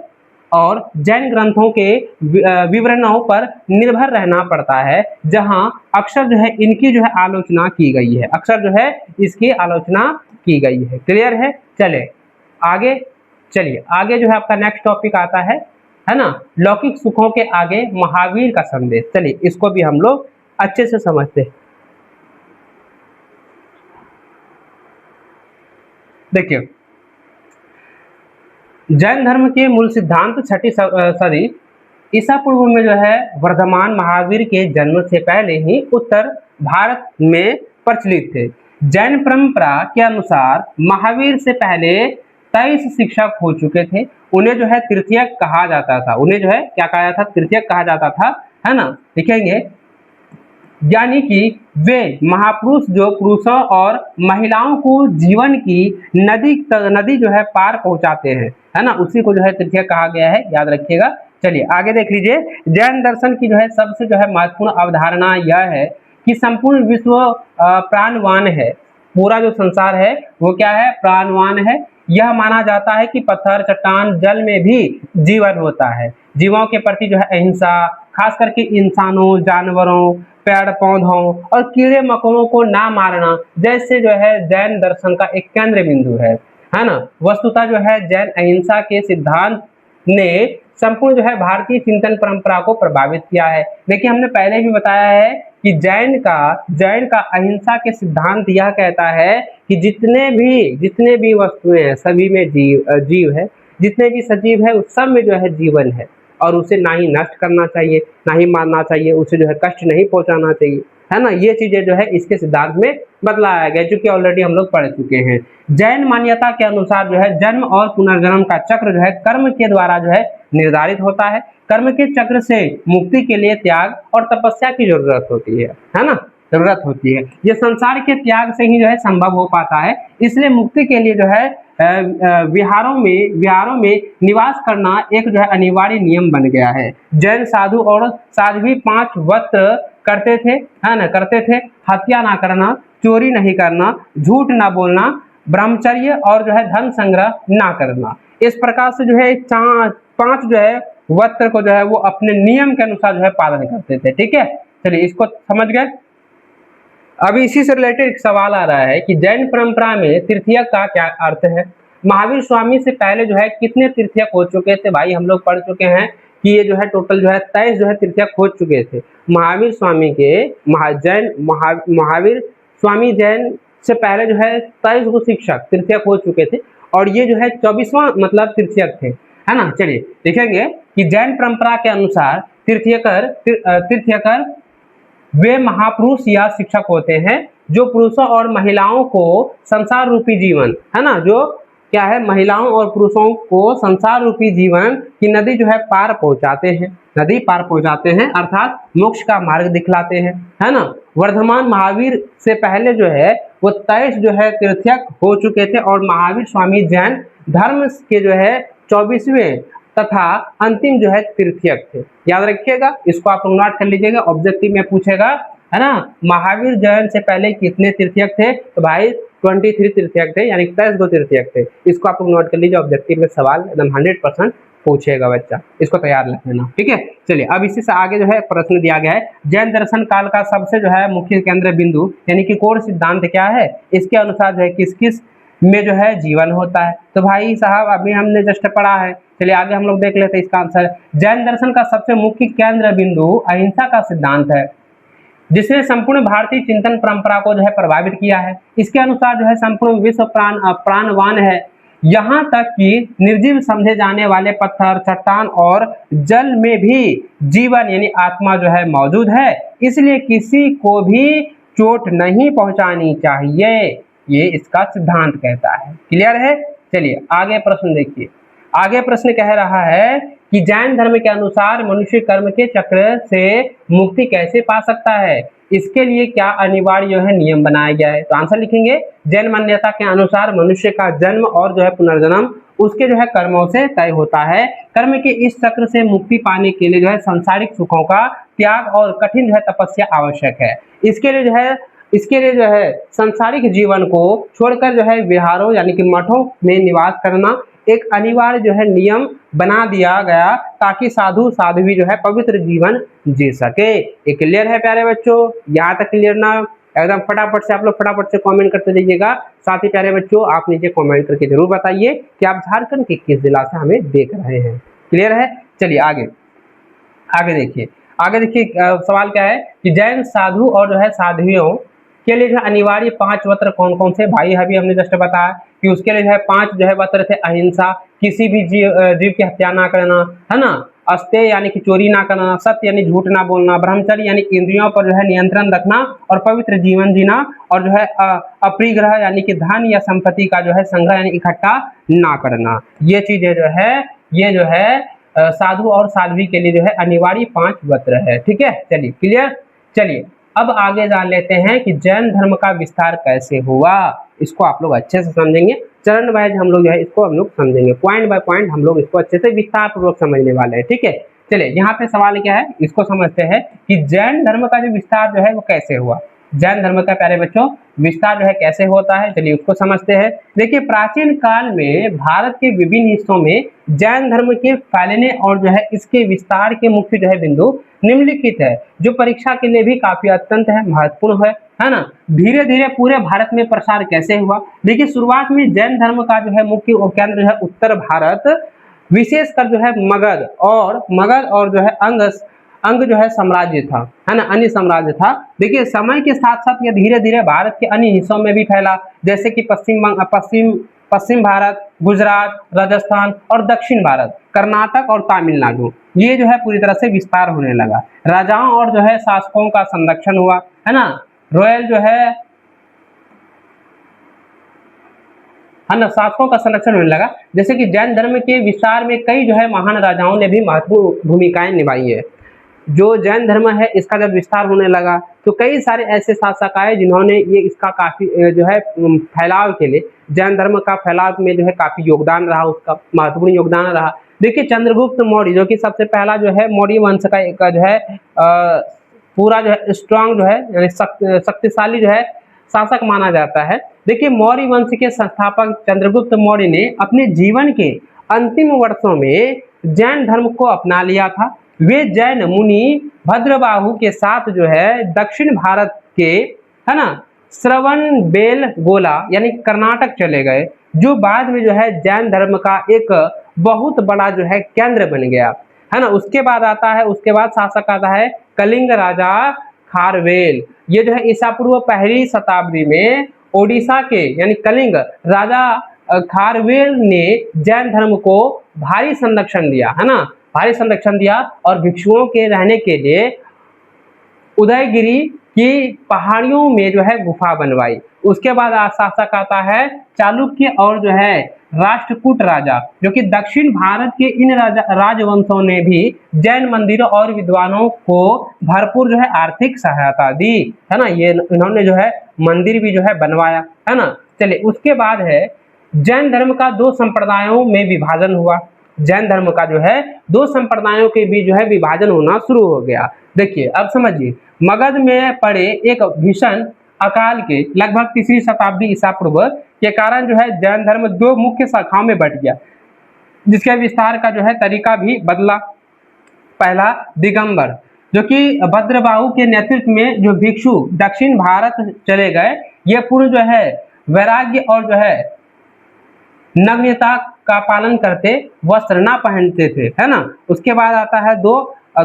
और जैन ग्रंथों के विवरणों पर निर्भर रहना पड़ता है, जहां अक्सर जो है इनकी जो है आलोचना की गई है, इसकी आलोचना की गई है। क्लियर है। चलिए आगे जो है आपका नेक्स्ट टॉपिक आता है ना, लौकिक सुखों के आगे महावीर का संदेश। चलिए इसको भी हम लोग अच्छे से समझते हैं। देखिए, जैन धर्म के मूल सिद्धांत 6वीं सदी ईसा पूर्व में जो है वर्धमान महावीर के जन्म से पहले ही उत्तर भारत में प्रचलित थे। जैन परंपरा के अनुसार महावीर से पहले 23 शिक्षक हो चुके थे। उन्हें जो है तृतीयक कहा जाता था, तृतीयक कहा जाता था, है ना। लिखेंगे, यानी कि वे महापुरुष जो पुरुषों और महिलाओं को जीवन की नदी जो है पार पहुंचाते हैं, है ना, उसी को जो है तृतीयक कहा गया है, याद रखिएगा। चलिए आगे देख लीजिए। जैन दर्शन की जो है सबसे जो है महत्वपूर्ण अवधारणा यह है कि संपूर्ण विश्व प्राणवान है। पूरा जो संसार है वो क्या है, प्राणवान है। यह माना जाता है कि पत्थर, चट्टान, जल में भी जीवन होता है। जीवों के प्रति जो है अहिंसा, खास करके इंसानों, जानवरों, पेड़ पौधों और कीड़े मकोड़ों को ना मारना जैसे जो है जैन दर्शन का एक केंद्र बिंदु है ना। वस्तुतः जो है जैन अहिंसा के सिद्धांत ने संपूर्ण जो है भारतीय चिंतन परंपरा को प्रभावित किया है। देखिए हमने पहले भी बताया है कि जैन का अहिंसा के सिद्धांत यह कहता है कि जितने भी वस्तुएं हैं सभी में जीव है, जितने भी सजीव है उस सब में जो है जीवन है और उसे ना ही नष्ट करना चाहिए, ना ही मारना चाहिए, उसे जो है कष्ट नहीं पहुंचाना चाहिए, है ना। ये चीजें जो है इसके सिद्धांत में बतलाया गया जो कि ऑलरेडी हम लोग पढ़ चुके हैं। जैन मान्यता के अनुसार जो है जन्म और पुनर्जन्म का चक्र जो है कर्म के द्वारा जो है निर्धारित होता है। कर्म के चक्र से मुक्ति के लिए त्याग और तपस्या की जरूरत होती है ना, जरूरत होती है। ये संसार के त्याग से ही जो है संभव हो पाता है। इसलिए मुक्ति के लिए जो है विहारों में निवास करना एक जो है अनिवार्य नियम बन गया है। जैन साधु और साध्वी 5 व्रत करते थे, है ना, करते थे। हत्या ना करना, चोरी नहीं करना, झूठ ना बोलना, ब्रह्मचर्य और जो है धन संग्रह ना करना। इस प्रकार से जो है 5 जो है व्रत को जो है वो अपने नियम के अनुसार जो है पालन करते थे। ठीक है, चलिए इसको समझ गए। अभी इसी से रिलेटेड एक सवाल आ रहा है कि जैन परंपरा में तीर्थयाग का क्या अर्थ है। महावीर स्वामी से पहले जो है कितने तीर्थयाग हो चुके थे? भाई हम लोग पढ़ चुके हैं कि ये जो है टोटल जो है 23 जो है तीर्थयाग हो चुके थे। महावीर स्वामी के महावीर स्वामी जैन से पहले जो है 23 गो शिक्षक तीर्थयाग हो चुके थे और ये जो है 24वां मतलब तीर्थयाग थे, है ना। चलिए देखेंगे कि जैन परंपरा के अनुसार तीर्थयाकर वे महापुरुष या शिक्षक होते हैं जो पुरुषों और महिलाओं को संसार रूपी जीवन, है ना, जो क्या है महिलाओं और पुरुषों को संसार रूपी जीवन की नदी जो है पार पहुंचाते हैं अर्थात मोक्ष का मार्ग दिखलाते हैं, है ना। वर्धमान महावीर से पहले जो है वो 23 जो है तीर्थयाग हो चुके थे और महावीर स्वामी जैन धर्म के जो है 24वें तथा अंतिम जो है तीर्थयाग थे। याद रखिएगा, इसको आप लोग नोट कर लीजिएगा, ऑब्जेक्टिव में पूछेगा, है ना। महावीर जैन से पहले कितने तीर्थयाग थे? तो भाई 23 तीर्थयाग थे, यानी 23 गो तीर्थयाग थे। इसको आप लोग नोट कर लीजिए, ऑब्जेक्टिव में सवाल एकदम 100% पूछेगा बच्चा, इसको तैयार रख लेना। ठीक है, चलिए अब इसी से आगे जो है प्रश्न दिया गया है। जैन दर्शन काल का सबसे जो है मुख्य केंद्र बिंदु यानी कि कोर सिद्धांत क्या है? इसके अनुसार जो है किस किस में जो है जीवन होता है। तो भाई साहब अभी हमने जस्ट पढ़ा है, चलिए आगे हम लोग देख लेते हैं इसका आंसर। जैन दर्शन का सबसे मुख्य केंद्र बिंदु अहिंसा का सिद्धांत है जिसने संपूर्ण भारतीय चिंतन परंपरा को जो है प्रभावित किया है। इसके अनुसार जो है संपूर्ण विश्व प्राणवान है, यहाँ तक कि निर्जीव समझे जाने वाले पत्थर, चट्टान और जल में भी जीवन यानी आत्मा जो है मौजूद है। इसलिए किसी को भी चोट नहीं पहुंचानी चाहिए, ये इसका सिद्धांत कहता है। क्लियर है? चलिए आगे प्रश्न देखिए। आगे प्रश्न कह रहा है कि जैन धर्म के अनुसार मनुष्य कर्म के चक्र से मुक्ति कैसे पा सकता है? इसके लिए क्या अनिवार्य जो है नियम बनाया गया है? तो आंसर लिखेंगे, जैन मान्यता के अनुसार मनुष्य का जन्म और जो है पुनर्जन्म उसके जो है कर्मों से तय होता है। कर्म के इस चक्र से मुक्ति पाने के लिए जो है सांसारिक सुखों का त्याग और कठिन जो है तपस्या आवश्यक है। इसके लिए जो है सांसारिक जीवन को छोड़कर जो है विहारों यानी कि मठों में निवास करना एक अनिवार्य जो है नियम बना दिया गया ताकि साधु साध्वी जो है पवित्र जीवन जी सके। ये क्लियर है प्यारे बच्चों? यहाँ तक क्लियर ना? एकदम फटाफट से आप लोग फटाफट से कमेंट करते जाइएगा। साथ ही प्यारे बच्चों आप नीचे कमेंट करके जरूर बताइए कि आप झारखंड के किस जिला से हमें देख रहे हैं। क्लियर है? चलिए आगे देखिए। सवाल क्या है कि जैन साधु और जो है साध्वियों के लिए जो अनिवार्य 5 व्रत कौन कौन से? भाई अभी हमने जस्ट बताया कि उसके लिए जो है 5 जो है व्रत थे। अहिंसा, किसी भी जीव की हत्या ना करना, है ना। अस्तेय यानी कि चोरी ना करना, सत्य यानी झूठ ना बोलना, ब्रह्मचर्य यानी इंद्रियों पर जो है नियंत्रण रखना और पवित्र जीवन जीना, और जो है अपरिग्रह यानी कि धन या संपत्ति का जो है संग्रह यानी इकट्ठा ना करना। ये चीजें जो है साधु और साध्वी के लिए जो है अनिवार्य 5 व्रत है। ठीक है, चलिए क्लियर। चलिए अब आगे जान लेते हैं कि जैन धर्म का विस्तार कैसे हुआ। इसको आप लोग अच्छे से समझेंगे, चरण वाइज हम लोग जो है इसको हम लोग समझेंगे, पॉइंट बाय पॉइंट हम लोग इसको अच्छे से विस्तार पूर्वक समझने वाले हैं। ठीक है, चलिए यहाँ पे सवाल क्या है, इसको समझते हैं कि जैन धर्म का जो विस्तार जो है वो कैसे हुआ। जैन धर्म का प्यारे बच्चों विस्तार जो है कैसे होता है, चलिए उसको समझते हैं। देखिए प्राचीन काल में भारत के विभिन्न हिस्सों में जैन धर्म के फैलने और जो है इसके विस्तार के मुख्य जो है बिंदु निम्नलिखित है, जो परीक्षा के लिए भी काफी अत्यंत है महत्वपूर्ण है ना। धीरे धीरे पूरे भारत में प्रसार कैसे हुआ। देखिए शुरुआत में जैन धर्म का जो है मुख्य केंद्र जो है उत्तर भारत, विशेषकर जो है मगध और जो है अंग जो है साम्राज्य था, है ना, अन्य साम्राज्य था। देखिए समय के साथ साथ ये धीरे धीरे भारत के अन्य हिस्सों में भी फैला, जैसे कि पश्चिम भारत, गुजरात, राजस्थान और दक्षिण भारत, कर्नाटक और तमिलनाडु, ये जो है पूरी तरह से विस्तार होने लगा। राजाओं और जो है शासकों का संरक्षण हुआ, है ना, रॉयल जो है ना शासकों का संरक्षण होने लगा। जैसे कि जैन धर्म के विस्तार में कई जो है महान राजाओं ने भी महत्वपूर्ण भूमिकाएं निभाई है। जो जैन धर्म है इसका जब विस्तार होने लगा तो कई सारे ऐसे शासक आए जिन्होंने ये इसका काफी जो है फैलाव के लिए, जैन धर्म का फैलाव में जो है काफी योगदान रहा, उसका महत्वपूर्ण योगदान रहा। देखिए चंद्रगुप्त मौर्य जो कि सबसे पहला जो है मौर्य वंश का एक जो है पूरा जो है स्ट्रांग जो है यानी शक्तिशाली जो है शासक माना जाता है। देखिए मौर्य वंश के संस्थापक चंद्रगुप्त मौर्य ने अपने जीवन के अंतिम वर्षों में जैन धर्म को अपना लिया था। वे जैन मुनि भद्रबाहु के साथ जो है दक्षिण भारत के, है ना, श्रवण बेलगोला यानी कर्नाटक चले गए, जो बाद में जो है जैन धर्म का एक बहुत बड़ा जो है केंद्र बन गया, है ना। उसके बाद शासक आता है कलिंग राजा खारवेल। ये जो है ईसा पूर्व पहली शताब्दी में ओडिशा के यानी कलिंग राजा खारवेल ने जैन धर्म को भारी संरक्षण दिया, है ना, भारी संरक्षण दिया और भिक्षुओं के रहने के लिए उदयगिरी की पहाड़ियों में जो है गुफा बनवाई। उसके बाद शासक आता है चालुक्य और जो है राष्ट्रकूट राजा, जो कि दक्षिण भारत के इन राजवंशों ने भी जैन मंदिरों और विद्वानों को भरपूर जो है आर्थिक सहायता दी, है ना। ये इन्होंने जो है मंदिर भी जो है बनवाया, है ना। चलिए उसके बाद है जैन धर्म का दो संप्रदायों में विभाजन हुआ। जैन धर्म का जो है दो संप्रदायों के बीच जो है विभाजन होना शुरू हो गया। देखिए अब समझिए, मगध में पड़े एक भीषण अकाल के लगभग तीसरी शताब्दी ईसा पूर्व के कारण जो है जैन धर्म दो मुख्य शाखाओं में बट गया, जिसके विस्तार का जो है तरीका भी बदला। पहला दिगंबर, जो कि भद्रबाहु के नेतृत्व में जो भिक्षु दक्षिण भारत चले गए, ये पूर्व जो है वैराग्य और जो है नग्नता का पालन करते, वस्त्र ना पहनते थे, है ना। उसके बाद आता है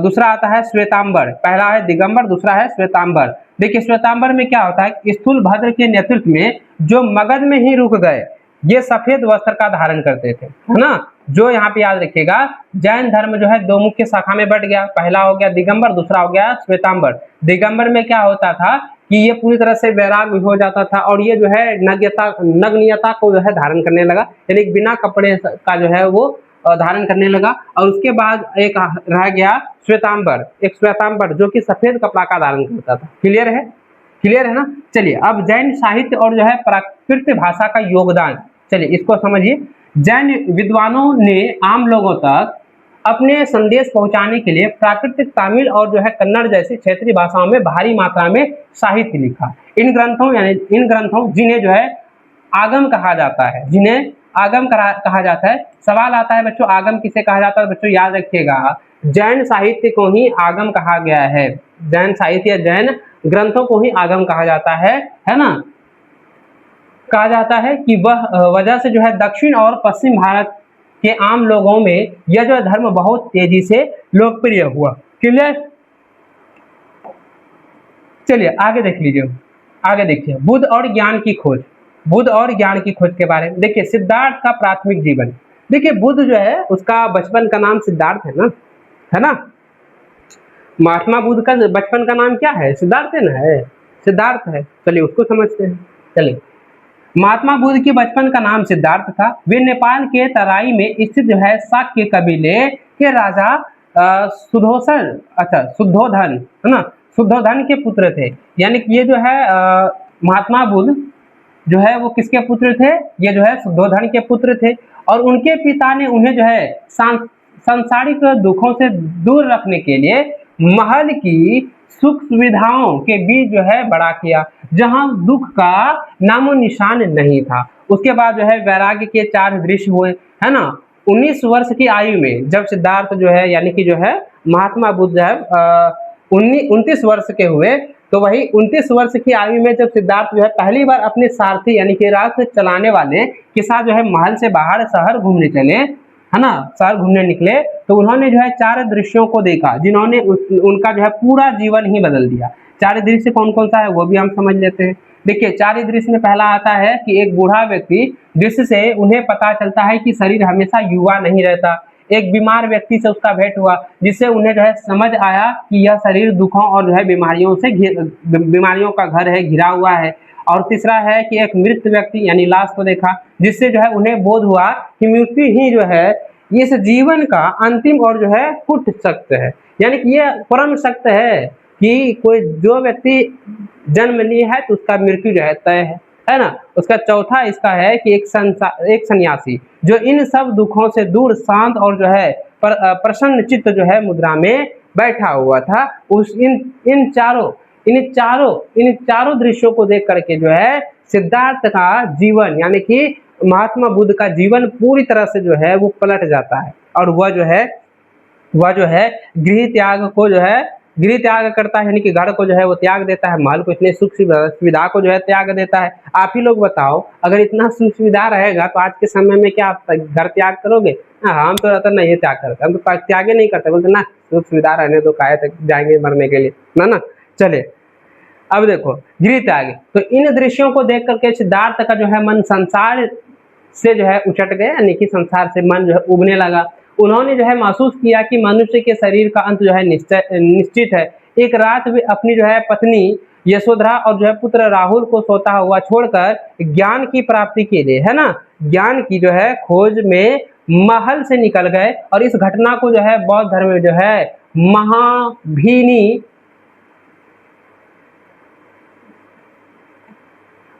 दूसरा आता है श्वेतांबर। पहला है दिगंबर, दूसरा है श्वेतांबर। देखिए श्वेतांबर में क्या होता है, स्थूल भद्र के नेतृत्व में जो मगध में ही रुक गए, ये सफेद वस्त्र का धारण करते थे, है ना। जो यहाँ पे याद रखिएगा, जैन धर्म जो है दो मुख्य शाखा में बट गया, पहला हो गया दिगंबर, दूसरा हो गया श्वेतांबर। दिगंबर में क्या होता था कि ये पूरी तरह से वैराग्य हो जाता था और ये जो है नग्नता को जो है धारण करने लगा, यानी बिना कपड़े का जो है वो धारण करने लगा। और उसके बाद एक रह गया श्वेतांबर, जो कि सफेद कपड़ा का धारण करता था। क्लियर है ना। चलिए अब जैन साहित्य और जो है प्राकृत भाषा का योगदान, चलिए इसको समझिए। जैन विद्वानों ने आम लोगों तक अपने संदेश पहुंचाने के लिए प्राकृतिक तमिल और जो है कन्नड़ जैसी क्षेत्रीय भाषाओं में भारी मात्रा में साहित्य लिखा। इन ग्रंथों जिन्हें जो है आगम कहा जाता है, कहा जाता है। सवाल आता है बच्चों, आगम किसे कहा जाता है? बच्चों याद रखिएगा, जैन साहित्य को ही आगम कहा गया है। जैन साहित्य या जैन ग्रंथों को ही आगम कहा जाता है ना। कहा जाता है कि वह वजह से जो है दक्षिण और पश्चिम भारत के आम लोगों में यह जो धर्म बहुत तेजी से लोकप्रिय हुआ। क्लियर। चलिए आगे देख लीजिए, आगे देखिए बुद्ध और ज्ञान की खोज के बारे में। देखिए सिद्धार्थ का प्राथमिक जीवन। देखिए बुद्ध जो है उसका बचपन का नाम सिद्धार्थ है ना। महात्मा बुद्ध का बचपन का नाम क्या है? सिद्धार्थ है। चलिए उसको समझते हैं। चलिए महात्मा बुद्ध के बचपन का नाम सिद्धार्थ था। वे नेपाल के तराई में स्थित जो है शाक्य कबीले के राजा शुद्धोधन, है ना, शुद्धोधन के पुत्र थे। यानी कि ये जो है महात्मा बुद्ध जो है वो किसके पुत्र थे? ये जो है शुद्धोधन के पुत्र थे। और उनके पिता ने उन्हें जो है सांसारिक दुखों से दूर रखने के लिए महल की सुख सुविधाओं के बीच जो है बड़ा किया, जहां दुख का नामो निशान नहीं था। उसके बाद जो है वैराग्य के 4 दृश्य हुए, है ना। 19 वर्ष की आयु में जब सिद्धार्थ जो है यानी कि जो है महात्मा बुद्ध जो है 29 वर्ष के हुए, तो वही 29 वर्ष की आयु में जब सिद्धार्थ जो है पहली बार अपने सारथी यानी कि रास्ते चलाने वाले के साथ जो है महल से बाहर शहर घूमने चले, है ना, शहर घूमने निकले, तो उन्होंने जो है 4 दृश्यों को देखा जिन्होंने उनका जो है पूरा जीवन ही बदल दिया। 4 दृश्य कौन कौन सा है वो भी हम समझ लेते हैं। देखिए 4 दृश्य में पहला आता है कि एक बूढ़ा व्यक्ति जिससे उन्हें पता चलता है कि शरीर हमेशा युवा नहीं रहता। एक बीमार व्यक्ति से उसका भेंट हुआ जिससे उन्हें जो है समझ आया कि यह शरीर दुखों और जो है बीमारियों का घर है, घिरा हुआ है। और तीसरा है कि एक मृत व्यक्ति यानी लाश को देखा जिससे जो है उन्हें बोध हुआ कि मृत्यु ही जो है इस जीवन का अंतिम और जो है कुट सत्य है, यानी कि ये परम सत्य है कि कोई जो व्यक्ति जन्म लिया है तो उसका मृत्यु जो है तय है ना। उसका चौथा इसका है कि एक सन्यासी जो इन सब दुखों से दूर शांत और जो है प्रसन्न चित्त जो है मुद्रा में बैठा हुआ था। उस इन चारों दृश्यों को देख करके जो है सिद्धार्थ का जीवन यानी कि महात्मा बुद्ध का जीवन पूरी तरह से जो है वो पलट जाता है, और वह जो है गृह त्याग करता है, यानी कि घर को जो है वो त्याग देता है, महल को इतने सुख सुविधा को जो है त्याग देता है। आप ही लोग बताओ, अगर इतना सुख सुविधा रहेगा तो आज के समय में क्या आप घर त्याग करोगे? हम तो रहता नहीं त्याग करते, हम तो त्याग नहीं करते, बोलते ना सुख सुविधा रहने तो काहे तक जाएंगे मरने के लिए ना। चले अब देखो गृह त्याग, तो इन दृश्यों को देख करके सिद्धार्थ का जो है मन संसार से जो है उचट गया, यानी कि संसार से मन जो है उबने लगा। उन्होंने जो है महसूस किया कि मनुष्य के शरीर का अंत जो है निश्चित है। एक रात वे अपनी जो है पत्नी यशोधरा और जो है पुत्र राहुल को सोता हुआ छोड़कर ज्ञान की प्राप्ति के लिए, है ना, ज्ञान की जो है खोज में महल से निकल गए। और इस घटना को जो है बौद्ध धर्म में जो है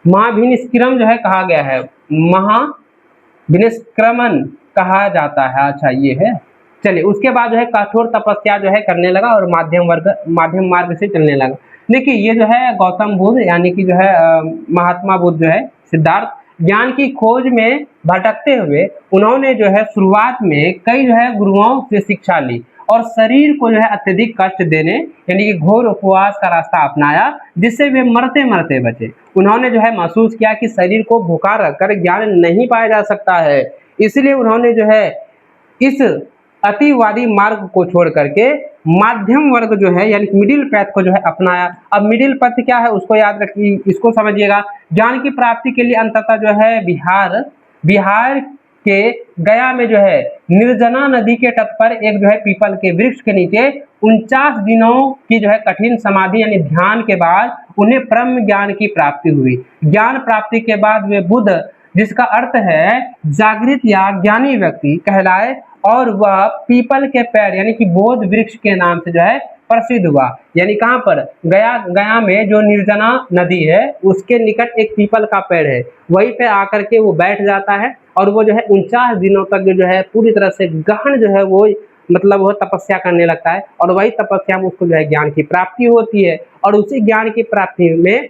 महाभिनिष्क्रम जो है कहा गया है, महाभिनिष्क्रमण कहा जाता है। अच्छा ये है। चलिए उसके बाद जो है कठोर तपस्या जो है करने लगा और माध्यम मार्ग से चलने लगा। देखिए ये जो है गौतम बुद्ध यानी कि जो है महात्मा बुद्ध जो है सिद्धार्थ ज्ञान की खोज में भटकते हुए उन्होंने जो है शुरुआत में कई जो है गुरुओं से शिक्षा ली और शरीर को जो है अत्यधिक कष्ट देने यानी कि घोर उपवास का रास्ता अपनाया, जिससे वे मरते मरते बचे। उन्होंने जो है महसूस किया कि शरीर को भूखा रखकर ज्ञान नहीं पाया जा सकता है, इसलिए उन्होंने जो है इस अतिवादी मार्ग को छोड़ करके माध्यम वर्ग जो है यानी मिडिल पैथ को जो है अपनाया। अब मिडिल पथ क्या है उसको याद रखिए, इसको समझिएगा। ज्ञान की प्राप्ति के लिए अंततः जो है बिहार के गया में जो है निर्जना नदी के तट पर एक जो है पीपल के वृक्ष के नीचे 49 दिनों की जो है कठिन समाधि यानी ध्यान के बाद उन्हें ब्रह्म ज्ञान की प्राप्ति हुई। ज्ञान प्राप्ति के बाद वे बुद्ध, जिसका अर्थ है जागृत या ज्ञानी व्यक्ति कहलाए, और वह पीपल के पेड़ यानी कि बोध वृक्ष के नाम से जो है प्रसिद्ध हुआ। यानी कहाँ पर? गया में जो निर्जना नदी है उसके निकट एक पीपल का पेड़ है, वहीं पे आकर के वो बैठ जाता है और वो जो है 49 दिनों तक जो है पूरी तरह से गहन जो है वो मतलब वो तपस्या करने लगता है, और वही तपस्या में उसको जो है ज्ञान की प्राप्ति होती है। और उसी ज्ञान की प्राप्ति में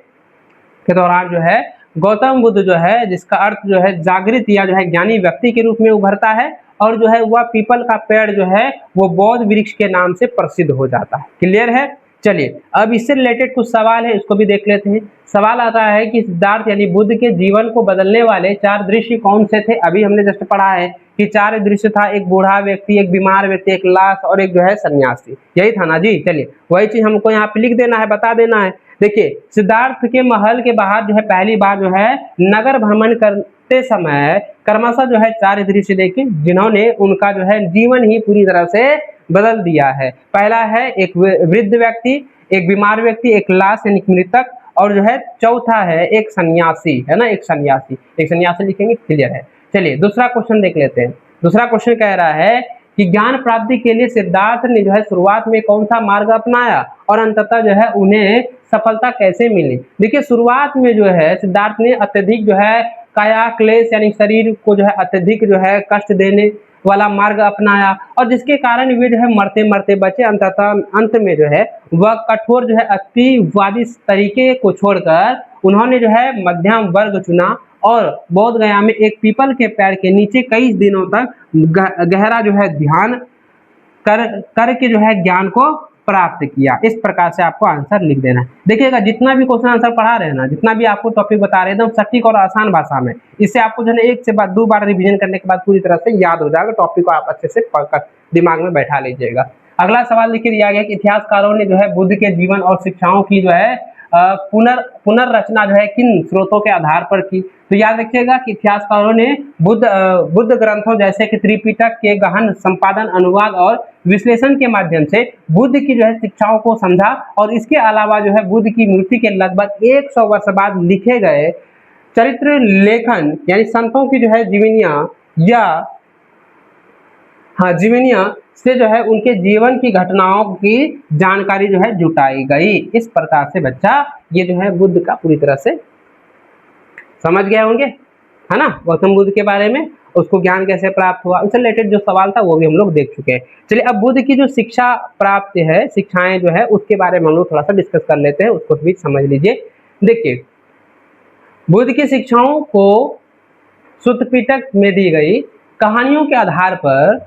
के दौरान जो है गौतम बुद्ध जो है, जिसका अर्थ जो है जागृत या जो है ज्ञानी व्यक्ति के रूप में उभरता है, और जो है वह पीपल का पेड़ जो है वो बौद्ध वृक्ष के नाम से प्रसिद्ध हो जाता है। क्लियर है? चलिए अब इससे रिलेटेड कुछ सवाल है, इसको भी देख लेते हैं। सवाल आता है कि सिद्धार्थ यानी बुद्ध के जीवन को बदलने वाले 4 दृश्य कौन से थे? अभी हमने जस्ट पढ़ा है कि 4 दृश्य था, एक बूढ़ा व्यक्ति, एक बीमार व्यक्ति, एक लाश और एक जो है सन्यासी, यही था ना जी। चलिए वही चीज हमको यहाँ पे लिख देना है, बता देना है। देखिए सिद्धार्थ के महल के बाहर जो है पहली बार जो है नगर भ्रमण करते समय क्रमशः जो है 4 दृश्य देखे जिन्होंने उनका जो है जीवन ही पूरी तरह से बदल दिया है। पहला है एक वृद्ध व्यक्ति, एक बीमार व्यक्ति, एक लाश यानी मृतक, और जो है चौथा है एक सन्यासी, है ना, एक सन्यासी लिखेंगे। क्लियर है? चलिए दूसरा क्वेश्चन देख लेते हैं। दूसरा क्वेश्चन कह रहा है कि ज्ञान प्राप्ति के लिए सिद्धार्थ ने जो है शुरुआत में कौन सा मार्ग अपनाया और अंततः जो है उन्हें सफलता कैसे मिली? देखिए शुरुआत में जो है सिद्धार्थ ने अत्यधिक जो है काया क्लेश यानी शरीर को जो है अत्यधिक जो है कष्ट देने, वाला मार्ग अपनाया और जिसके कारण वे जो है मरते मरते बचे। अंततः अंत में जो है वह कठोर जो है अतिवादी तरीके को छोड़कर उन्होंने जो है मध्यम वर्ग चुना और बोध गया में एक पीपल के पेड़ के नीचे कई दिनों तक गहरा जो है ध्यान करके जो है ज्ञान को प्राप्त किया। इस प्रकार से आपको आंसर लिख देना है। देखिएगा जितना भी क्वेश्चन आंसर पढ़ा रहे हैं ना, जितना भी आपको टॉपिक बता रहे हैं एकदम सटीक और आसान भाषा में, इससे आपको जो है एक से बाद 2 बार रिवीजन करने के बाद पूरी तरह से याद हो जाएगा। टॉपिक को आप अच्छे से पढ़कर दिमाग में बैठा लीजिएगा। अगला सवाल लिख दिया गया कि इतिहासकारों ने जो है बुद्ध के जीवन और शिक्षाओं की जो है पुनर्रचना जो है किन स्रोतों के आधार पर की। तो याद रखिएगा कि इतिहासकारों ने बुद्ध ग्रंथों जैसे कि त्रिपिटक के गहन संपादन, अनुवाद और विश्लेषण के माध्यम से बुद्ध की जो है शिक्षाओं को समझा और इसके अलावा जो है बुद्ध की मृत्यु के लगभग 100 वर्ष बाद लिखे गए चरित्र लेखन यानी संतों की जो है जीवनियां से जो है उनके जीवन की घटनाओं की जानकारी जो है जुटाई गई। इस प्रकार से बच्चा ये जो है बुद्ध का पूरी तरह से समझ गए होंगे, है ना, गौतम बुद्ध के बारे में, उसको ज्ञान कैसे प्राप्त हुआ, उससे रिलेटेड जो सवाल था वो भी हम लोग देख चुके हैं। चलिए अब बुद्ध की जो शिक्षा प्राप्त है, शिक्षाएं जो है उसके बारे में हम लोग थोड़ा सा डिस्कस कर लेते हैं, उसको भी समझ लीजिए। देखिए बुद्ध की शिक्षाओं को सुत्तपिटक में दी गई कहानियों के आधार पर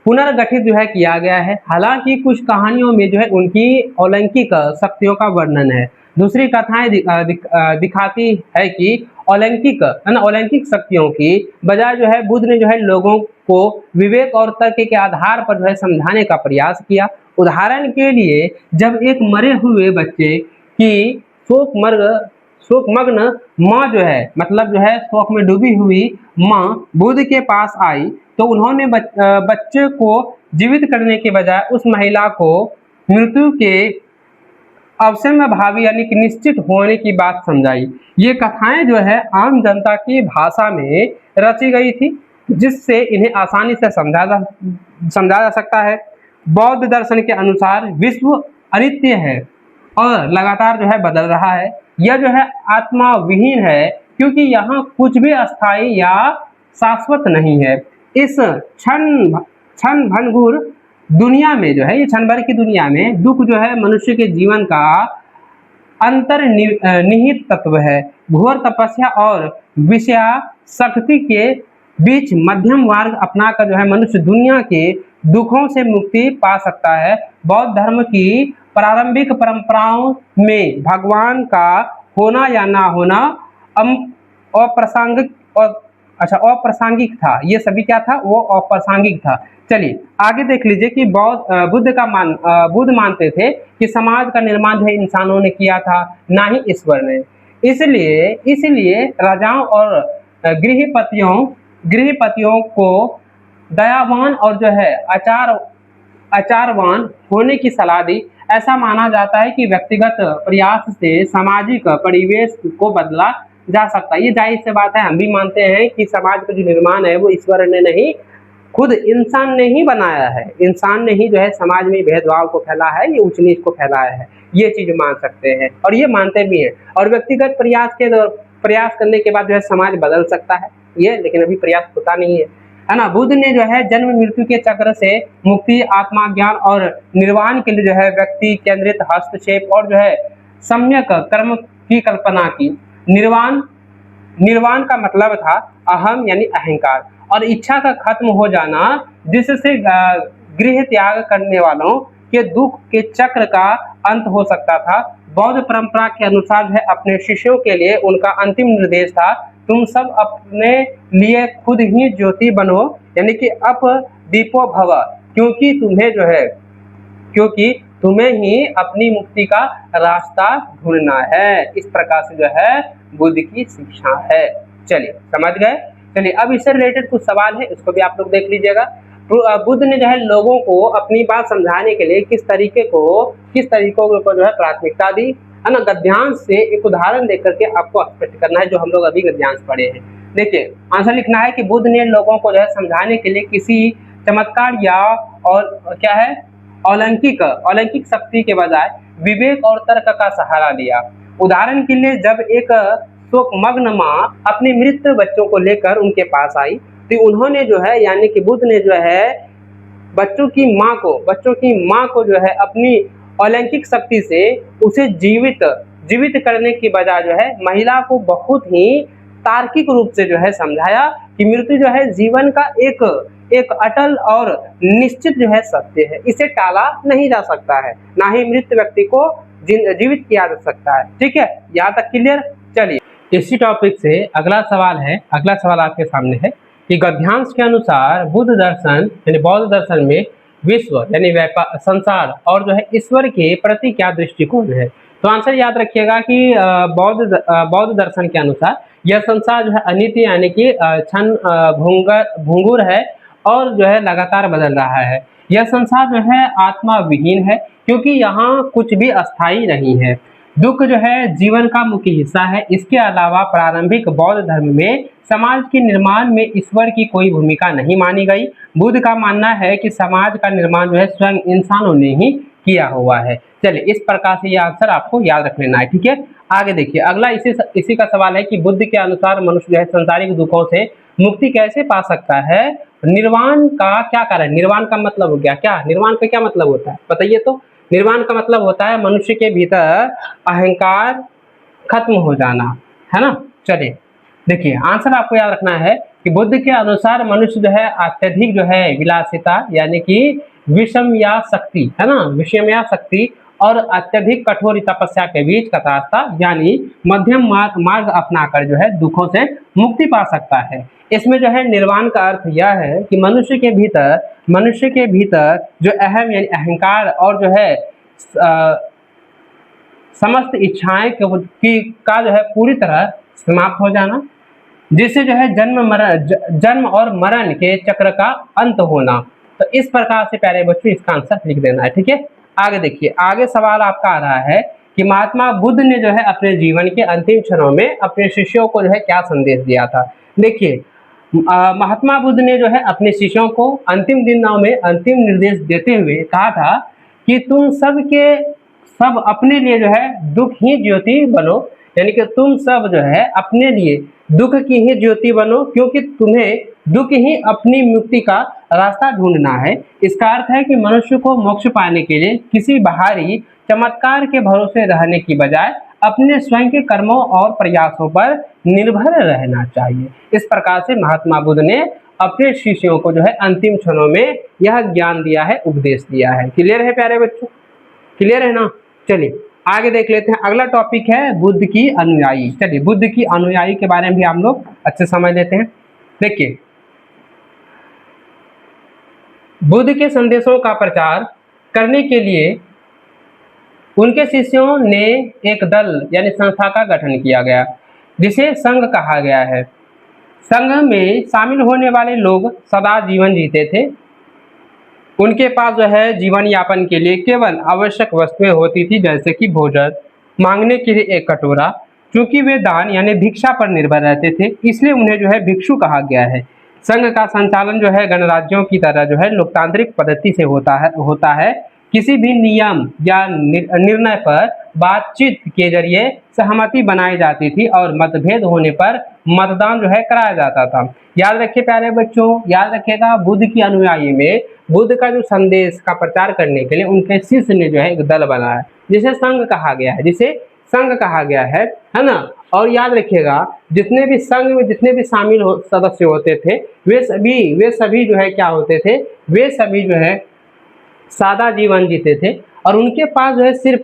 पुनर्गठित जो है किया गया है। हालांकि कुछ कहानियों में जो है उनकी अलौकिक शक्तियों का वर्णन है। दूसरी कथाएं दिखाती है कि अलौकिक शक्तियों की बजाय जो है बुद्ध ने जो है लोगों को विवेक और तर्क के आधार पर जो है समझाने का प्रयास किया। उदाहरण के लिए जब एक मरे हुए बच्चे की शोकमग्न माँ जो है मतलब जो है शोक में डूबी हुई माँ बुद्ध के पास आई तो उन्होंने बच्चे को जीवित करने के बजाय उस महिला को मृत्यु के अवश्य में भावी यानी कि निश्चित होने की बात समझाई। ये कथाएं जो है आम जनता की भाषा में रची गई थी जिससे इन्हें आसानी से समझा जा सकता है। बौद्ध दर्शन के अनुसार विश्व अनित्य है और लगातार जो है बदल रहा है। यह जो है आत्मा विहीन है क्योंकि यहाँ कुछ भी अस्थायी या शाश्वत नहीं है। इस क्षण भंगुर दुनिया में जो है, ये क्षण भर की दुनिया में दुख जो है मनुष्य के जीवन का अंतर्निहित तत्व है। घोर तपस्या और विषयासक्ति के बीच मध्यम मार्ग अपनाकर जो है मनुष्य दुनिया के दुखों से मुक्ति पा सकता है। बौद्ध धर्म की प्रारंभिक परंपराओं में भगवान का होना या ना होना अप्रासंगिक था। ये सभी क्या था, वो अप्रासंगिक था। चलिए आगे देख लीजिए कि बुद्ध मानते थे कि समाज का निर्माण जो है इंसानों ने किया था, ना ही ईश्वर ने। इसलिए राजाओं और गृहपतियों को दयावान और जो है आचारवान होने की सलाह दी। ऐसा माना जाता है कि व्यक्तिगत प्रयास से सामाजिक परिवेश को बदला जा सकता है। ये जाहिर सी बात है, हम भी मानते हैं कि समाज का जो निर्माण है वो ईश्वर ने नहीं, खुद इंसान ने ही बनाया है। इंसान ने ही जो है समाज में भेदभाव को फैला है, ये ऊंच नीच को फैलाया है, ये चीज मान सकते हैं और ये मानते भी हैं। और व्यक्तिगत प्रयास करने के बाद जो है समाज बदल सकता है ये, लेकिन अभी प्रयास होता नहीं है ना। बुद्ध ने जो है जन्म मृत्यु के चक्र से मुक्ति, आत्मा ज्ञान और निर्वाण के लिए जो है व्यक्ति केंद्रित हस्तक्षेप और जो है सम्यक कर्म की कल्पना की। निर्वाण का मतलब था अहम यानी अहंकार और इच्छा का खत्म हो जाना, जिससे गृह त्याग करने वालों के दुख के चक्र का अंत हो सकता था। बौद्ध परंपरा के अनुसार है अपने शिष्यों के लिए उनका अंतिम निर्देश था, तुम सब अपने लिए खुद ही ज्योति बनो यानी कि अप दीपो भव, क्योंकि तुम्हें ही अपनी मुक्ति का रास्ता ढूंढना है। इस प्रकार से जो है बुद्ध की शिक्षा है। चलिए समझ गए। चलिए अब इससे रिलेटेड कुछ सवाल है, इसको भी आप लोग देख लीजिएगा। बुद्ध ने जो है लोगों को अपनी बात समझाने के लिए किस तरीकों को जो है प्राथमिकता दी, है ना। गद्यांश से एक उदाहरण देकर के आपको स्पष्ट करना है, जो हम लोग अभी गद्यांश पढ़े हैं। देखिए आंसर लिखना है कि बुद्ध ने लोगों को जो है समझाने के लिए किसी चमत्कार या और क्या है अलौकिक शक्ति के बजाय विवेक और तर्क का सहारा लिया। उदाहरण के लिए जब एक शोकमग्न माँ अपने मृत बच्चों को लेकर उनके पास आई तो उन्होंने जो है यानी कि बुद्ध ने जो है बच्चों की माँ को जो है अपनी अलैंगिक शक्ति से उसे जीवित करने की बजाय जो है महिला को बहुत ही तार्किक रूप से जो है समझाया कि मृत्यु जो है जीवन का एक अटल और निश्चित जो है सत्य है, इसे टाला नहीं जा सकता है, ना ही मृत व्यक्ति को जीवित किया जा सकता है। ठीक है, यहाँ तक क्लियर। चलिए इसी टॉपिक से अगला सवाल आपके सामने है कि गद्यांश के अनुसार बुद्ध दर्शन यानी बौद्ध दर्शन में विश्व यानी संसार और जो है ईश्वर के प्रति क्या दृष्टिकोण है। तो आंसर याद रखिएगा कि बौद्ध दर्शन के अनुसार यह संसार जो है अनित्य यानी कि क्षण भंगुर है और जो है लगातार बदल रहा है। यह संसार जो है आत्मा विहीन है क्योंकि यहाँ कुछ भी अस्थायी नहीं है। दुख जो है जीवन का मुख्य हिस्सा है। इसके अलावा प्रारंभिक बौद्ध धर्म में समाज के निर्माण में ईश्वर की कोई भूमिका नहीं मानी गई। बुद्ध का मानना है कि समाज का निर्माण जो है स्वयं इंसानों ने ही किया हुआ है। चलिए इस प्रकार से यह आंसर आपको याद रख लेना है। ठीक है, आगे देखिए अगला इसी का सवाल है कि बुद्ध के अनुसार मनुष्य जो है संसारिक दुखों से मुक्ति कैसे पा सकता है। निर्वाण का क्या कारण, निर्वाण का मतलब हो गया क्या, निर्वाण का क्या मतलब होता है बताइए। तो निर्वाण का मतलब होता है मनुष्य के भीतर अहंकार खत्म हो जाना, है ना। चलिए देखिए आंसर आपको याद रखना है कि बुद्ध के अनुसार मनुष्य जो है अत्यधिक जो है विलासिता यानी कि विषमयाशक्ति, है ना, विषमयाशक्ति और अत्यधिक कठोर तपस्या के बीच का रास्ता यानी मध्यम मार्ग अपनाकर जो है दुखों से मुक्ति पा सकता है। इसमें जो है निर्वाण का अर्थ यह है कि मनुष्य के भीतर जो अहम यानी अहंकार और जो है समस्त इच्छाएं का जो है पूरी तरह समाप्त हो जाना, जिससे जो है जन्म और मरण के चक्र का अंत होना। तो इस प्रकार से प्यारे बच्चों इसका आंसर लिख देना है। ठीक है, आगे देखिए आगे सवाल आपका आ रहा है कि महात्मा बुद्ध ने जो है अपने जीवन के अंतिम क्षणों में अपने शिष्यों को जो है क्या संदेश दिया था। देखिए महात्मा बुद्ध ने जो है अपने शिष्यों को अंतिम दिनों में अंतिम निर्देश देते हुए कहा था कि तुम सब अपने लिए जो है दुख ही ज्योति बनो, यानी कि तुम सब जो है अपने लिए दुख की ही ज्योति बनो क्योंकि तुम्हें दुख ही अपनी मुक्ति का रास्ता ढूंढना है। इसका अर्थ है कि मनुष्य को मोक्ष पाने के लिए किसी बाहरी चमत्कार के भरोसे रहने की बजाय अपने स्वयं के कर्मों और प्रयासों पर निर्भर रहना चाहिए। इस प्रकार से महात्मा बुद्ध ने अपने शिष्यों को जो है अंतिम क्षणों में यह ज्ञान दिया है, उपदेश दिया है। क्लियर है प्यारे बच्चों, क्लियर है ना। चलिए आगे देख लेते हैं, अगला टॉपिक है बुद्ध की अनुयायी। चलिए बुद्ध की अनुयायी के बारे में भी हम लोग अच्छे समझ लेते हैं। देखिए बुद्ध के संदेशों का प्रचार करने के लिए उनके शिष्यों ने एक दल यानी संस्था का गठन किया गया जिसे संघ कहा गया है। संघ में शामिल होने वाले लोग सदा जीवन जीते थे। उनके पास जो है जीवन यापन के लिए केवल आवश्यक वस्तुएं होती थी जैसे कि भोजन, मांगने के लिए एक कटोरा। क्योंकि वे दान यानी भिक्षा पर निर्भर रहते थे इसलिए उन्हें जो है भिक्षु कहा गया है। संघ का संचालन जो है गणराज्यों की तरह जो है लोकतांत्रिक पद्धति से होता है। किसी भी नियम या निर्णय पर बातचीत के जरिए सहमति बनाई जाती थी और मतभेद होने पर मतदान जो है कराया जाता था। याद रखिए प्यारे बच्चों, याद रखिएगा बुद्ध की अनुयायी में बुद्ध का जो संदेश का प्रचार करने के लिए उनके शिष्य ने जो है एक दल बनाया जिसे संघ कहा गया है ना। और याद रखिएगा जितने भी संघ में जितने भी शामिल सदस्य होते थे वे सभी जो है क्या होते थे, वे सभी जो है सादा जीवन जीते थे और उनके पास जो है सिर्फ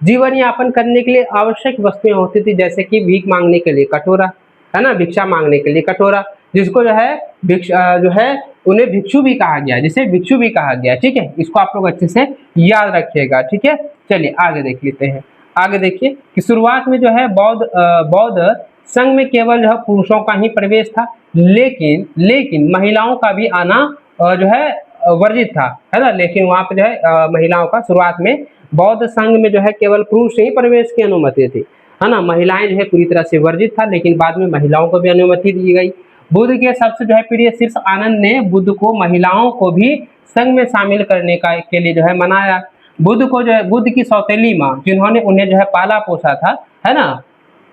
जीवन यापन करने के लिए आवश्यक वस्तुएं होती थी जैसे कि भीख मांगने के लिए कटोरा, है ना, भिक्षा मांगने के लिए कटोरा, जिसको जो है उन्हें भिक्षु भी कहा गया, जिसे भिक्षु भी कहा गया। ठीक है, इसको आप लोग अच्छे से याद रखिएगा। ठीक है, चलिए आगे देख लेते हैं। आगे देखिए कि शुरुआत में जो है बौद्ध संघ में केवल जो है पुरुषों का ही प्रवेश था, लेकिन महिलाओं का भी आना जो है वर्जित था, है ना। लेकिन वहाँ पे जो है महिलाओं का शुरुआत में बौद्ध संघ में जो है केवल पुरुष ही प्रवेश की अनुमति थी, है ना। महिलाएं जो है पूरी तरह से वर्जित था, लेकिन बाद में महिलाओं को भी अनुमति दी गई। बुद्ध के सबसे जो है प्रिय शीर्ष आनंद ने बुद्ध को महिलाओं को भी संघ में शामिल करने के लिए जो है मनाया। बुद्ध की सौतेली माँ जिन्होंने उन्हें जो है पाला पोसा था, है ना,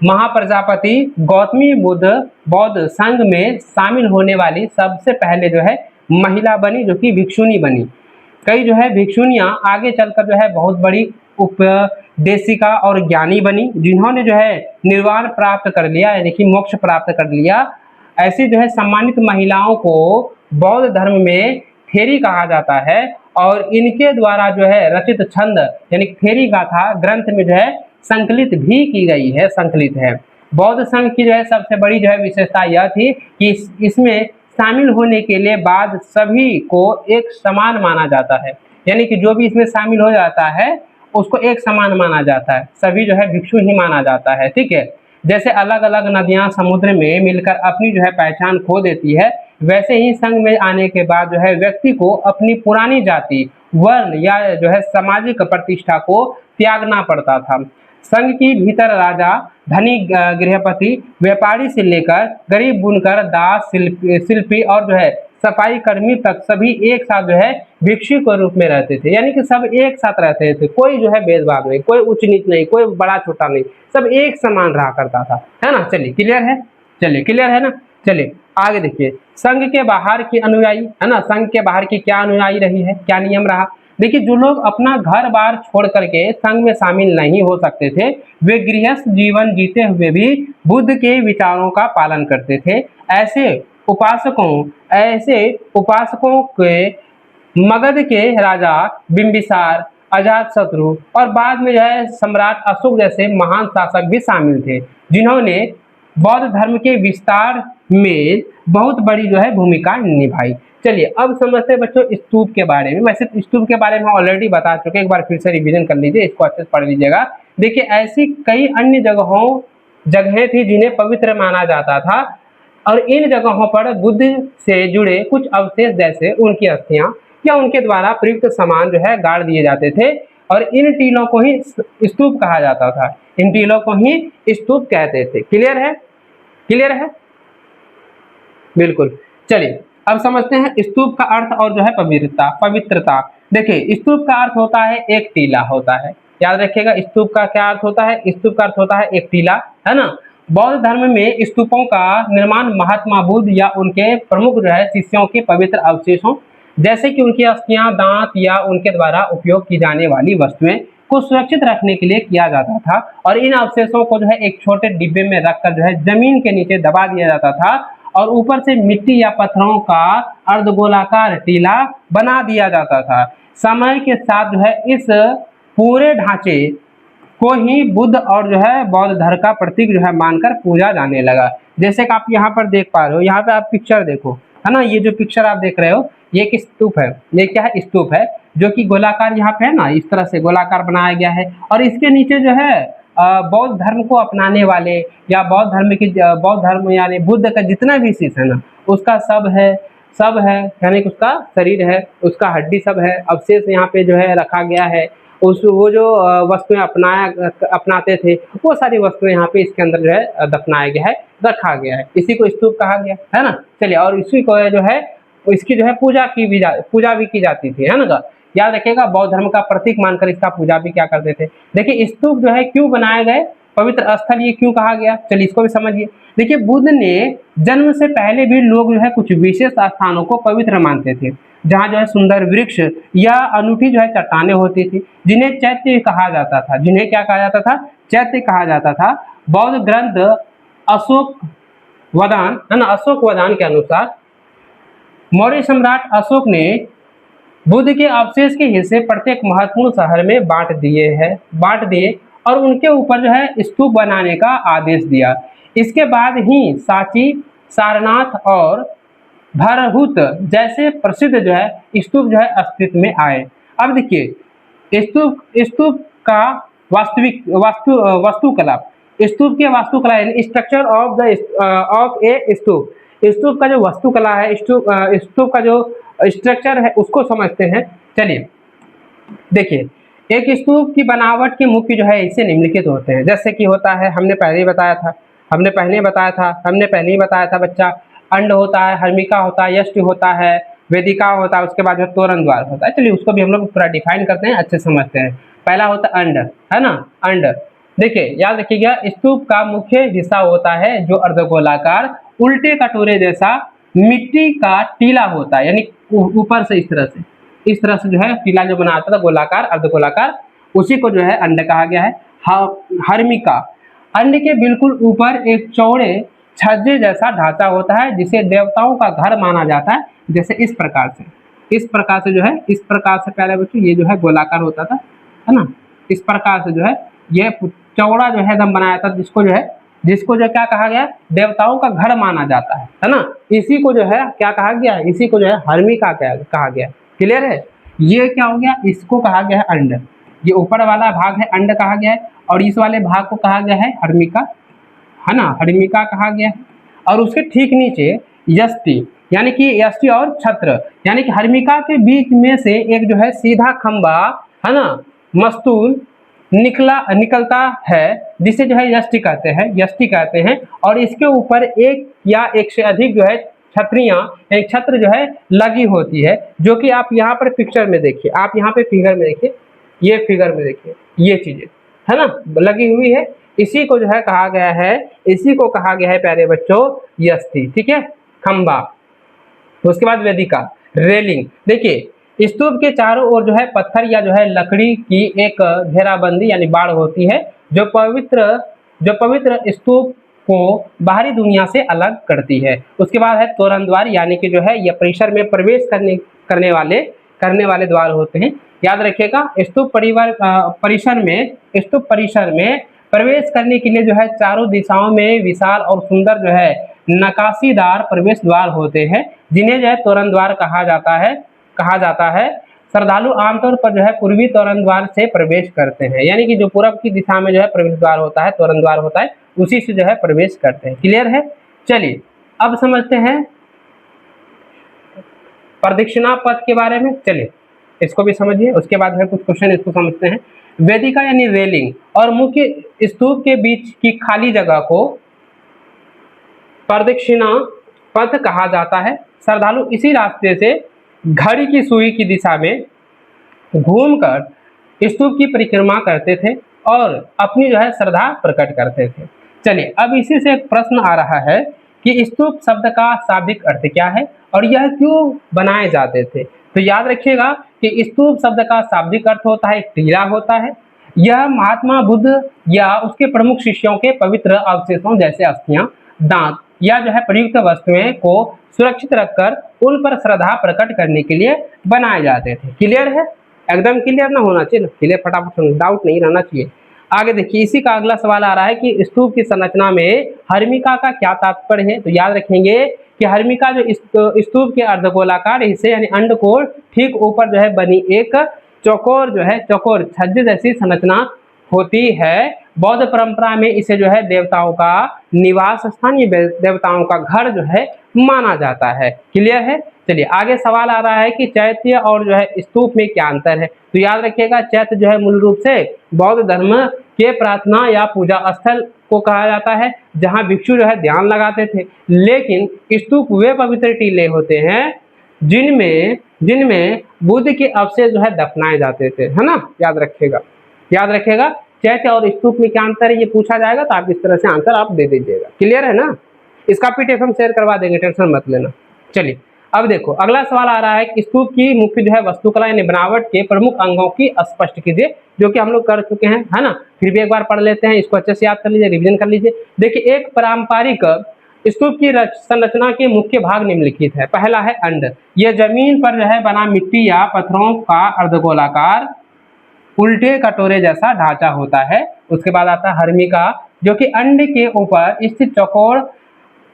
महाप्रजापति गौतमी बुद्ध बौद्ध संघ में शामिल होने वाली सबसे पहले जो है महिला बनी, जो कि भिक्षुणी बनी। कई जो है भिक्षुणियाँ आगे चलकर जो है बहुत बड़ी उपदेशिका और ज्ञानी बनी, जिन्होंने जो है निर्वाण प्राप्त कर लिया, यानी कि मोक्ष प्राप्त कर लिया। ऐसी जो है सम्मानित महिलाओं को बौद्ध धर्म में थेरी कहा जाता है और इनके द्वारा जो है रचित छंद यानी थेरी गाथा ग्रंथ में जो है संकलित भी की गई है, संकलित है। बौद्ध संघ की जो है सबसे बड़ी जो है विशेषता यह थी कि इसमें शामिल होने के लिए बाद सभी को एक समान माना जाता है, यानी कि जो भी इसमें शामिल हो जाता है उसको एक समान माना जाता है, सभी जो है भिक्षु ही माना जाता है। ठीक है, जैसे अलग अलग नदियां समुद्र में मिलकर अपनी जो है पहचान खो देती है, वैसे ही संघ में आने के बाद जो है व्यक्ति को अपनी पुरानी जाति, वर्ण या जो है सामाजिक प्रतिष्ठा को त्यागना पड़ता था। संघ की भीतर राजा, धनी गृहपति, व्यापारी से लेकर गरीब बुनकर, दास, शिल्पी और जो है सफाई कर्मी तक सभी एक साथ जो है भिक्षु के रूप में रहते थे, यानी कि सब एक साथ रहते थे, कोई जो है भेदभाव नहीं, कोई उच्च नीच नहीं, कोई बड़ा छोटा नहीं, सब एक समान रहा करता था, है ना। चलिए क्लियर है, चलिए क्लियर है ना। चलिए आगे देखिए, संघ के बाहर की अनुयायी, है ना, संघ के बाहर की क्या अनुयायी रही है, क्या नियम रहा। देखिए, जो लोग अपना घर बार छोड़ करके संघ में शामिल नहीं हो सकते थे, वे गृहस्थ जीवन जीते हुए भी बुद्ध के विचारों का पालन करते थे। ऐसे उपासकों के मगध के राजा बिंबिसार, अजातशत्रु और बाद में जो है सम्राट अशोक जैसे महान शासक भी शामिल थे, जिन्होंने बौद्ध धर्म के विस्तार में बहुत बड़ी जो है भूमिका निभाई। चलिए अब समझते हैं बच्चों स्तूप के बारे में। वैसे स्तूप के बारे में ऑलरेडी बता चुके हैं, एक बार फिर से रिवीजन कर लीजिए, इसको अच्छे से पढ़ लीजिएगा। देखिए, ऐसी कई अन्य जगहें थी जिन्हें पवित्र माना जाता था और इन जगहों पर बुद्ध से जुड़े कुछ अवशेष जैसे उनकी अस्थियां या उनके द्वारा प्रयुक्त सामान जो है गाड़ दिए जाते थे और इन टीलों को ही स्तूप कहा जाता था, इन टीलों को ही स्तूप कहते थे। क्लियर है, क्लियर है, बिल्कुल। चलिए अब समझते हैं स्तूप का अर्थ और जो है पवित्रता। देखिए, स्तूप का अर्थ होता है एक टीला होता है, याद रखिएगा। स्तूप का क्या अर्थ होता है, स्तूप का अर्थ होता है एक टीला, है ना। बौद्ध धर्म में स्तूपों का निर्माण महात्मा बुद्ध या उनके प्रमुख जो है शिष्यों के पवित्र अवशेषों जैसे कि उनकी अस्थियां, दांत या उनके द्वारा उपयोग की जाने वाली वस्तुएं को सुरक्षित रखने के लिए किया जाता था और इन अवशेषों को जो है एक छोटे डिब्बे में रखकर जो है जमीन के नीचे दबा दिया जाता था और ऊपर से मिट्टी या पत्थरों का अर्धगोलाकार टीला बना दिया जाता था। समय के साथ जो है इस पूरे ढांचे को ही बुद्ध और जो है बौद्ध धर्म का प्रतीक जो है मानकर पूजा जाने लगा। जैसे कि आप यहाँ पर देख पा रहे हो, यहाँ पे आप पिक्चर देखो, है ना, ये जो पिक्चर आप देख रहे हो ये एक स्तूप है, ये क्या है, स्तूप है जो कि गोलाकार यहाँ पे है ना, इस तरह से गोलाकार बनाया गया है और इसके नीचे जो है बौद्ध धर्म को अपनाने वाले या बौद्ध धर्म यानी बुद्ध का जितना भी शिष्य है ना उसका सब है, यानी कि उसका शरीर है, उसका हड्डी सब है, अवशेष यहाँ पे जो है रखा गया है। वो जो वस्तुएं अपनाते थे वो सारी वस्तुएं यहाँ पे इसके अंदर जो है दफनाया गया है, रखा गया है, इसी को स्तूप कहा गया है ना। चलिए, और इसी को जो है इसकी जो है पूजा भी की जाती थी, है ना। याद रखिएगा, बौद्ध धर्म का प्रतीक मानकर इसका पूजा भी क्या करते थे। देखिए, स्तूप जो है क्यों बनाए गए, पवित्र स्थल ये क्यों कहा गया, चलिए इसको भी समझिए। देखिए, बुद्ध ने जन्म से पहले भी लोग जो है कुछ विशेष स्थानों को पवित्र मानते थे, जहाँ जो है सुंदर वृक्ष या अनूठी जो है चट्टानें होती थी, जिन्हें चैत्य कहा जाता था, जिन्हें क्या कहा जाता था, चैत्य कहा जाता था। बौद्ध ग्रंथ अशोक वदान, है ना, अशोक वदान के अनुसार मौर्य सम्राट अशोक ने बुद्ध के अवशेष के हिस्से प्रत्येक महत्वपूर्ण शहर में बांट दिए और उनके ऊपर जो है स्तूप बनाने का आदेश दिया। इसके बाद ही सांची, सारनाथ और भरहुत जैसे प्रसिद्ध जो है स्तूप जो है अस्तित्व में आए। अब देखिए, स्तूप का वास्तुकला, स्तूप की वास्तुकला यानी स्ट्रक्चर ऑफ ए स्तूप, स्तूप का जो वास्तुकला है, स्तूप का जो स्ट्रक्चर है उसको समझते हैं। चलिए देखिए, एक स्तूप की बनावट के मुख्य जो है इससे निम्नलिखित होते हैं, जैसे कि होता है, हमने पहले ही बताया था बच्चा, अंड होता है, हर्मिका होता है, यष्टि होता है, वेदिका होता है, उसके बाद जो तोरण द्वार होता है। चलिए उसको भी हम लोग पूरा डिफाइन करते हैं, अच्छे समझते हैं। पहला होता है अंड, है ना, अंड देखिए याद रखिएगा, स्तूप का मुख्य हिस्सा होता है जो अर्धगोलाकार उल्टे कटोरे जैसा मिट्टी का टीला होता है, यानी ऊपर से इस तरह से जो है टीला जो बनाता था गोलाकार अर्धगोलाकार, उसी को जो है अंड कहा गया है। हर्मिका, अंड के बिल्कुल ऊपर एक चौड़े छज्जे जैसा ढांचा होता है जिसे देवताओं का घर माना जाता है। जैसे इस प्रकार से जो है, इस प्रकार से पहले बच्चों ये जो है गोलाकार होता था, है ना। इस प्रकार से जो है ये चौड़ा जो है एकदम बनाया था, जिसको जो क्या कहा गया, देवताओं का घर माना जाता है ना। इसी को जो है क्या कहा गया, इसी को जो है हर्मिका कहा गया। क्लियर है। ये क्या हो गया, इसको कहा गया है अंड, ये ऊपर वाला भाग है अंड कहा गया है, और इस वाले भाग को कहा गया है हर्मिका, है ना, हर्मिका कहा गया है। और उसके ठीक नीचे यष्टि, यानी कि यष्टि और छत्र, यानी कि हर्मिका के बीच में से एक जो है सीधा खंबा, है ना, मस्तूल निकलता है, जिसे जो है यष्टि कहते हैं। और इसके ऊपर एक या एक से अधिक जो है छत्रियां, एक छत्र जो है लगी होती है, जो कि आप यहाँ पर पिक्चर में देखिए, आप यहाँ पे फिगर में देखिए, ये फिगर में देखिए, ये चीजें है ना लगी हुई है। इसी को जो है कहा गया है प्यारे बच्चों यष्टि, ठीक है, खंबा। उसके बाद वेदिका, रेलिंग। देखिए स्तूप के चारों ओर जो है पत्थर या जो है लकड़ी की एक घेराबंदी यानी बाड़ होती है, जो पवित्र स्तूप को बाहरी दुनिया से अलग करती है। उसके बाद है तोरण द्वार, यानी कि जो है यह परिसर में प्रवेश करने वाले द्वार होते हैं। याद रखिएगा, स्तूप परिसर में प्रवेश करने के लिए जो है चारों दिशाओं में विशाल और सुंदर जो है नकाशीदार प्रवेश द्वार होते हैं, जिन्हें जो है तोरण द्वार कहा जाता है। श्रद्धालु आमतौर पर जो है पूर्वी तोरण द्वार से प्रवेश करते हैं, यानी कि जो पूर्व की दिशा में जो है प्रवेश द्वार होता है, तोरण द्वार होता है, उसी से जो है प्रवेश करते हैं। क्लियर है। चलिए अब समझते हैं प्रदक्षिणा पथ के बारे में। चलिए इसको भी समझिए, उसके बाद है कुछ क्वेश्चन इसको समझते हैं। वेदिका यानी रेलिंग और मुख्य स्तूप के बीच की खाली जगह को प्रदक्षिणा पथ कहा जाता है। श्रद्धालु इसी रास्ते से घड़ी की सुई की दिशा में घूमकर स्तूप की परिक्रमा करते थे और अपनी जो है श्रद्धा प्रकट करते थे। चलिए अब इसी से एक प्रश्न आ रहा है कि स्तूप शब्द का शाब्दिक अर्थ क्या है और यह क्यों बनाए जाते थे। तो याद रखिएगा कि स्तूप शब्द का शाब्दिक अर्थ होता है टीला होता है। यह महात्मा बुद्ध या उसके प्रमुख शिष्यों के पवित्र अवशेषों जैसे अस्थियां, दांत या जो है प्रयुक्त वस्तुएं को सुरक्षित रखकर उन पर श्रद्धा प्रकट करने के लिए बनाए जाते थे। क्लियर है, एकदम क्लियर ना होना चाहिए, क्लियर फटाफट, डाउट नहीं रहना चाहिए। आगे देखिए, इसी का अगला सवाल आ रहा है कि स्तूप की संरचना में हर्मिका का क्या तात्पर्य है। तो याद रखेंगे कि हर्मिका जो स्तूप के अर्धगोलाकार हिस्से यानी अंड को ठीक ऊपर जो है बनी एक चौकोर छज्जे जैसी संरचना होती है। बौद्ध परंपरा में इसे जो है देवताओं का निवास स्थान, ये देवताओं का घर जो है माना जाता है। क्लियर है। चलिए आगे सवाल आ रहा है कि चैत्य और जो है स्तूप में क्या अंतर है। तो याद रखिएगा, चैत्य जो है मूल रूप से बौद्ध धर्म के प्रार्थना या पूजा स्थल को कहा जाता है, जहां भिक्षु जो है ध्यान लगाते थे। लेकिन स्तूप वे पवित्र टीले होते हैं जिनमें बुद्ध के अवशेष जो है दफनाए जाते थे, है ना। याद रखिएगा चैत्य और स्तूप में क्या अंतर है, ये पूछा जाएगा तो आप इस तरह से आंसर आप दे दीजिएगा। क्लियर है ना। इसका पीडीएफ हम शेयर करवा देंगे, टेंशन मत लेना। चलिए अब देखो अगला सवाल आ रहा है कि स्तूप की मुख्य जो है वस्तुकला यानी बनावट के प्रमुख अंगों की स्पष्ट कीजिए, जो कि हम लोग कर चुके हैं, है ना। फिर भी एक बार पढ़ लेते हैं, इसको अच्छे से याद कर लीजिए, रिवीजन कर लीजिए। देखिए एक पारंपरिक स्तूप की संरचना के मुख्य भाग निम्नलिखित है। पहला है अंड, यह जमीन पर जो है बना मिट्टी या पत्थरों का अर्धगोलाकार उल्टे कटोरे जैसा ढांचा होता है। उसके बाद आता है हर्मिका, जो कि अंड के ऊपर स्थित चौकोर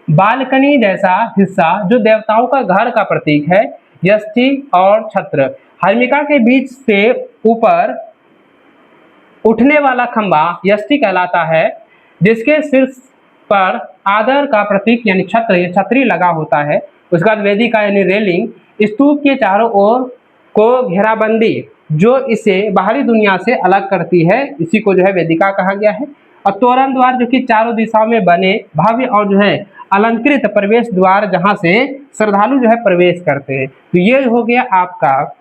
बालकनी जैसा हिस्सा जो देवताओं का घर का प्रतीक है। यष्टि और छत्र, हर्मिका के बीच से ऊपर उठने वाला खंबा यष्टि कहलाता है, जिसके शीर्ष पर आदर का प्रतीक यानी छतरी लगा होता है। उसके बाद वेदिका यानी रेलिंग, स्तूप के चारों ओर को घेराबंदी जो इसे बाहरी दुनिया से अलग करती है, इसी को जो है वेदिका कहा गया है। और तोरण द्वार, जो कि चारों दिशाओं में बने भव्य और जो है अलंकृत प्रवेश द्वार, जहां से श्रद्धालु जो है प्रवेश करते हैं। तो ये हो गया आपका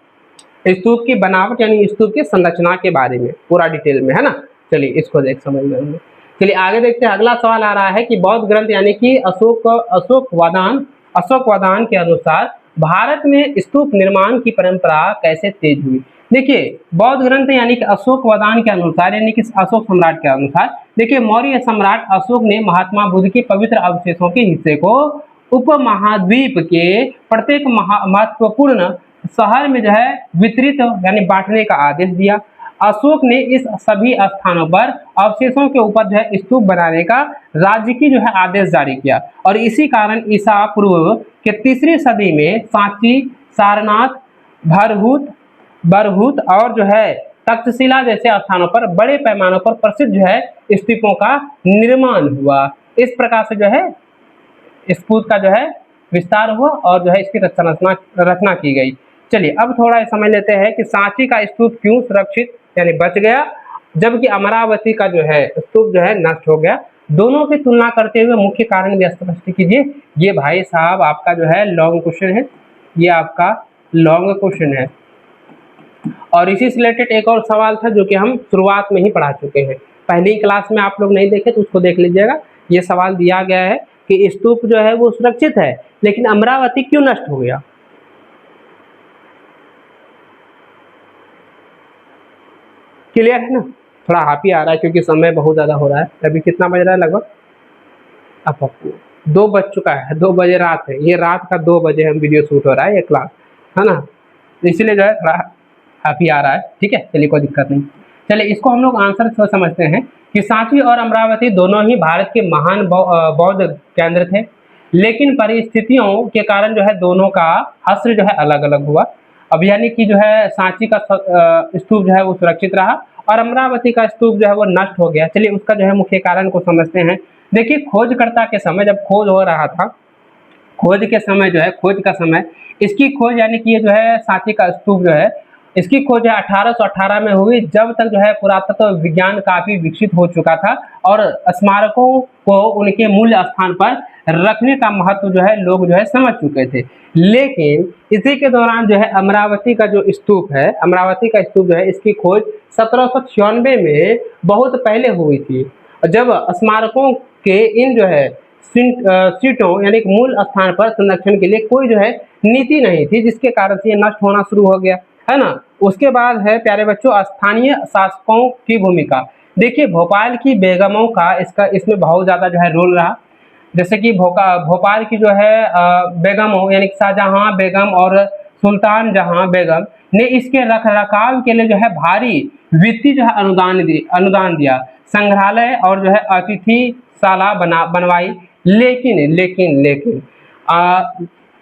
स्तूप की बनावट यानी स्तूप की संरचना के बारे में पूरा डिटेल में, है ना। चलिए इसको देख समझ में होंगे। चलिए आगे देखते हैं, अगला सवाल आ रहा है कि बौद्ध ग्रंथ यानी कि अशोकवादान के अनुसार भारत में स्तूप निर्माण की परंपरा कैसे तेज हुई। देखिए बौद्ध ग्रंथ यानी कि अशोकवादान के अनुसार यानी कि अशोक सम्राट के अनुसार, देखिए मौर्य सम्राट अशोक ने महात्मा बुद्ध के पवित्र अवशेषों के हिस्से को उपमहाद्वीप के प्रत्येक महत्वपूर्ण शहर में जो है वितरित यानी बांटने का आदेश दिया। अशोक ने इस सभी स्थानों पर अवशेषों के ऊपर जो है स्तूप बनाने का राज्य की जो है आदेश जारी किया और इसी कारण ईसा पूर्व के 3री सदी में सांची, सारनाथ, बरहूत और जो है तक्षशिला जैसे स्थानों पर बड़े पैमानों पर प्रसिद्ध जो है स्तूपों का निर्माण हुआ। इस प्रकार से जो है स्तूप का जो है विस्तार हुआ और जो है इसकी रचना की गई। चलिए अब थोड़ा समझ लेते हैं कि सांची का स्तूप क्यों सुरक्षित यानी बच गया, जबकि अमरावती का जो है स्तूप जो है नष्ट हो गया। दोनों की तुलना करते हुए मुख्य कारण भी स्पष्ट कीजिए। ये भाई साहब आपका जो है लॉन्ग क्वेश्चन है, ये आपका लॉन्ग क्वेश्चन है और इसी से रिलेटेड एक और सवाल था जो कि हम शुरुआत में ही पढ़ा चुके हैं, पहली क्लास में आप लोग नहीं देखे तो उसको देख लीजिएगा। ये सवाल दिया गया है कि स्तूप जो है वो सुरक्षित है लेकिन अमरावती क्यों नष्ट हो गया। क्लियर है ना, थोड़ा हाफी आ रहा है क्योंकि समय बहुत ज्यादा हो रहा है। अभी कितना बज रहा है, लगभग अब 2 बज चुका है, 2 बजे रात है, ये रात का 2 बजे हम वीडियो शूट हो रहा है ये क्लास, है ना, इसलिए जो है थोड़ा हाफी आ रहा है। ठीक है, चलिए कोई दिक्कत नहीं। चलिए इसको हम लोग आंसर से समझते हैं कि सांची और अमरावती दोनों ही भारत के महान बौद्ध केंद्र थे, लेकिन परिस्थितियों के कारण जो है दोनों का हश्र जो है अलग अलग हुआ। अब यानी कि जो है सांची का स्तूप जो है वो सुरक्षित रहा और अमरावती का स्तूप जो है वो नष्ट हो गया। चलिए उसका जो है मुख्य कारण को समझते हैं। देखिए खोजकर्ता के समय जब खोज हो रहा था, खोज के समय जो है खोज का समय, इसकी खोज यानी कि ये जो है सांची का स्तूप जो है इसकी खोज 1818 में हुई, जब तक जो है पुरातत्व विज्ञान काफी विकसित हो चुका था और स्मारकों को उनके मूल स्थान पर रखने का महत्व जो है लोग जो है समझ चुके थे। लेकिन इसी के दौरान जो है अमरावती का जो स्तूप है, अमरावती का स्तूप जो है इसकी खोज 1796 में बहुत पहले हुई थी, जब स्मारकों के इन जो है सीटों यानी मूल स्थान पर संरक्षण के लिए कोई जो है नीति नहीं थी, जिसके कारण से ये नष्ट होना शुरू हो गया, है ना। उसके बाद है प्यारे बच्चों स्थानीय शासकों की भूमिका। देखिए भोपाल की बेगमों का इसमें बहुत ज्यादा जो है रोल रहा। जैसे कि भोपाल की जो है बेगमों यानी शाहजहां बेगम और सुल्तान जहां बेगम ने इसके रखरखाव के लिए जो है भारी वित्तीय जो है अनुदान दिया, संग्रहालय और जो है अतिथिशाला बनवाई। लेकिन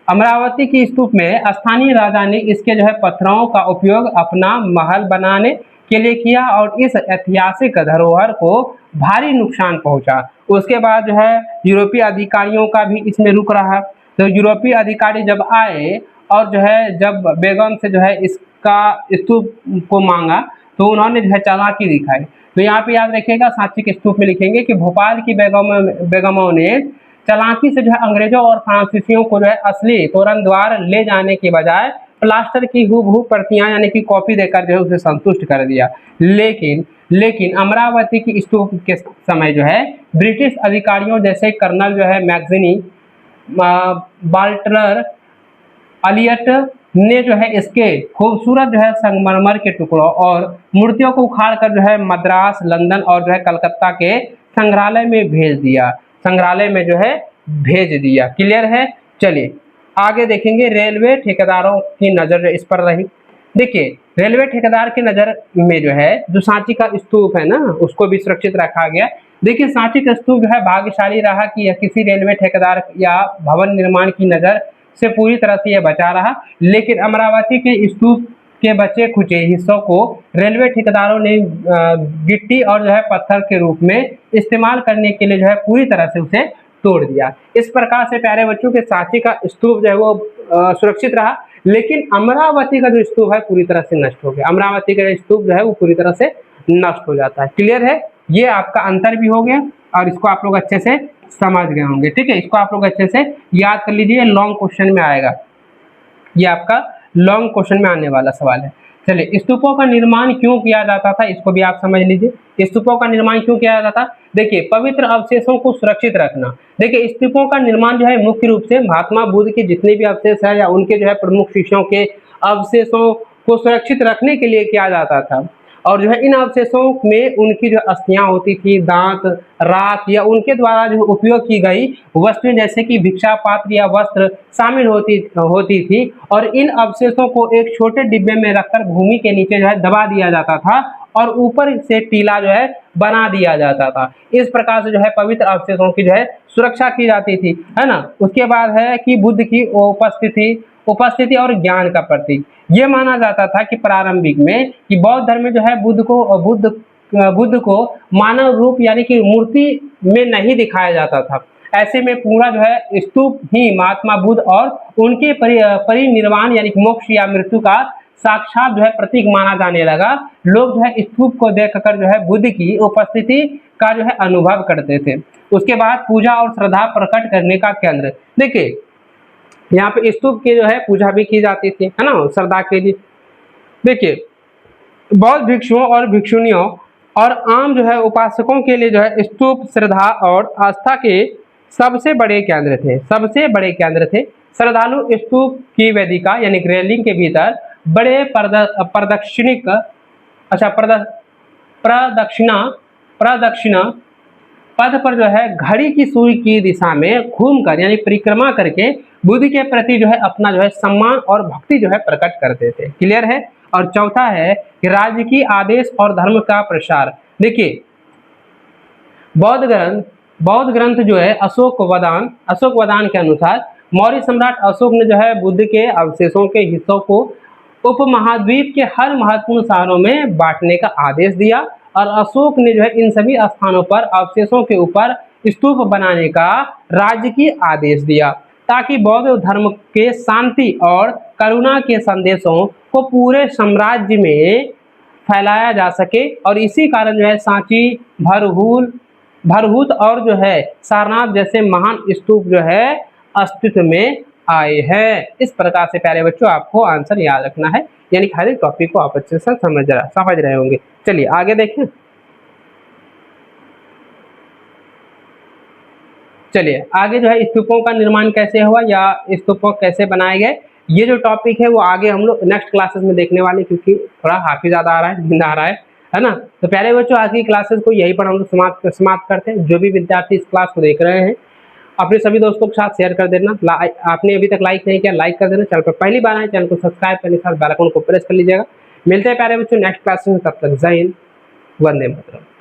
अमरावती की स्तूप में स्थानीय राजा ने इसके जो है पत्थरों का उपयोग अपना महल बनाने के लिए किया और इस ऐतिहासिक धरोहर को भारी नुकसान पहुंचा। उसके बाद जो है यूरोपीय अधिकारियों का भी इसमें रुक रहा। तो यूरोपीय अधिकारी जब आए और जो है जब बेगम से जो है इसका स्तूप को मांगा तो उन्होंने जो है चालाकी दिखाई। तो यहाँ पे याद रखिएगा सांची के स्तूप में लिखेंगे कि भोपाल की बेगमों ने चालाकी से जो है अंग्रेजों और फ्रांसीसियों को जो है असली तोरण द्वार ले जाने के बजाय प्लास्टर की हूबहू प्रतियां यानी कि कॉपी देकर जो है उसे संतुष्ट कर दिया। लेकिन अमरावती की स्तूप के समय जो है ब्रिटिश अधिकारियों जैसे कर्नल जो है मैगजीनी, बाल्टर, अलियट ने जो है इसके खूबसूरत जो है संगमरमर के टुकड़ों और मूर्तियों को उखाड़कर जो है मद्रास, लंदन और जो है कलकत्ता के संग्रहालय में भेज दिया। क्लियर है। चलिए आगे देखेंगे रेलवे ठेकेदारों की नजर इस पर रही। देखिए रेलवे ठेकेदार की नजर में जो है जो सांची का स्तूप है ना उसको भी सुरक्षित रखा गया। देखिए सांची का स्तूप जो है भाग्यशाली रहा कि यह किसी रेलवे ठेकेदार या भवन निर्माण की नजर से पूरी तरह से यह बचा रहा, लेकिन अमरावती के स्तूप के बचे खुचे हिस्सों को रेलवे ठेकेदारों ने गिट्टी और जो है पत्थर के रूप में इस्तेमाल करने के लिए जो है पूरी तरह से उसे तोड़ दिया। इस प्रकार से प्यारे बच्चों के सांची का स्तूप जो है वो सुरक्षित रहा, लेकिन अमरावती का जो स्तूप है पूरी तरह से नष्ट हो गया। अमरावती का स्तूप जो है वो पूरी तरह से नष्ट हो जाता है। क्लियर है, ये आपका अंतर भी हो गया और इसको आप लोग अच्छे से समझ गए होंगे। ठीक है, इसको आप लोग अच्छे से याद कर लीजिए, लॉन्ग क्वेश्चन में आएगा, ये आपका लॉन्ग क्वेश्चन में आने वाला सवाल है। चलिए, स्तूपों का निर्माण क्यों किया जाता था, इसको भी आप समझ लीजिए। स्तूपों का निर्माण क्यों किया जाता था? देखिए, पवित्र अवशेषों को सुरक्षित रखना। देखिए, स्तूपों का निर्माण जो है मुख्य रूप से महात्मा बुद्ध के जितने भी अवशेष है या उनके जो है प्रमुख शिष्यों के अवशेषों को सुरक्षित रखने के लिए किया जाता था। और जो है इन अवशेषों में उनकी जो अस्थियां होती थी, दांत, राख या उनके द्वारा जो उपयोग की गई वस्तुएं जैसे कि भिक्षा पात्र या वस्त्र शामिल होती थी। और इन अवशेषों को एक छोटे डिब्बे में रखकर भूमि के नीचे जो है दबा दिया जाता था और ऊपर से टीला जो है बना दिया जाता था। इस प्रकार से जो है पवित्र अवशेषों की जो है सुरक्षा की जाती थी, है ना। उसके बाद है कि बुद्ध की उपस्थिति और ज्ञान का प्रतीक। ये माना जाता था कि प्रारंभिक में कि बौद्ध धर्म में जो है बुद्ध को मानव रूप यानी कि मूर्ति में नहीं दिखाया जाता था। ऐसे में पूरा जो है स्तूप ही महात्मा बुद्ध और उनके परिनिर्वाण यानी कि मोक्ष या मृत्यु का साक्षात जो है प्रतीक माना जाने लगा। लोग जो है स्तूप को देखकर जो है बुद्ध की उपस्थिति का जो है अनुभव करते थे। उसके बाद पूजा और श्रद्धा प्रकट करने का केंद्र। देखिए, यहाँ पे स्तूप की जो है पूजा भी की जाती थी, है ना, श्रद्धा के लिए। देखिए, बौद्ध भिक्षुओं और भिक्षुणियों और आम जो है उपासकों के लिए जो है स्तूप श्रद्धा और आस्था के सबसे बड़े केंद्र थे। श्रद्धालु स्तूप की वेदिका यानी रेलिंग के भीतर बड़े प्रदक्षिणा पथ पर जो है घड़ी की सुई की दिशा में घूमकर यानी परिक्रमा करके बुद्ध के प्रति जो है अपना जो है सम्मान और भक्ति जो है प्रकट करते थे। क्लियर है। और चौथा है कि राज्य की आदेश और धर्म का प्रसार। देखिए, बौद्ध ग्रंथ जो है अशोक वदान के अनुसार मौर्य सम्राट अशोक ने जो है बुद्ध के अवशेषों के हिस्सों को उपमहाद्वीप के हर महत्वपूर्ण शहरों में बांटने का आदेश दिया और अशोक ने जो है इन सभी स्थानों पर अवशेषों के ऊपर स्तूप बनाने का राज्य की आदेश दिया ताकि बौद्ध धर्म के शांति और करुणा के संदेशों को पूरे साम्राज्य में फैलाया जा सके। और इसी कारण जो है सांची, भरहूत और जो है सारनाथ जैसे महान स्तूप जो है अस्तित्व में आए हैं। इस प्रकार से प्यारे बच्चों आपको आंसर याद रखना है, यानी हर एक टॉपिक को आप अच्छे से समझ रहे होंगे। चलिए आगे देखें। चलिए आगे जो है स्तूपों का निर्माण कैसे हुआ या स्तूपों कैसे बनाए गए, ये जो टॉपिक है वो आगे हम लोग नेक्स्ट क्लासेस में देखने वाले, क्योंकि थोड़ा काफी ज्यादा आ रहा है, नींद आ रहा है ना। तो प्यारे बच्चों आज की क्लासेस को यहीं पर हम लोग समाप्त करते हैं। जो भी विद्यार्थी इस क्लास को देख रहे हैं अपने सभी दोस्तों के साथ शेयर कर देना। आपने अभी तक लाइक नहीं किया, लाइक कर देना। चैनल पर पहली बार आए चैनल को सब्सक्राइब करने के साथ बेल आइकन को प्रेस कर लीजिएगा। मिलते हैं प्यारे बच्चों नेक्स्ट क्लास में, तब तक जय हिंद, वंदे मातरम।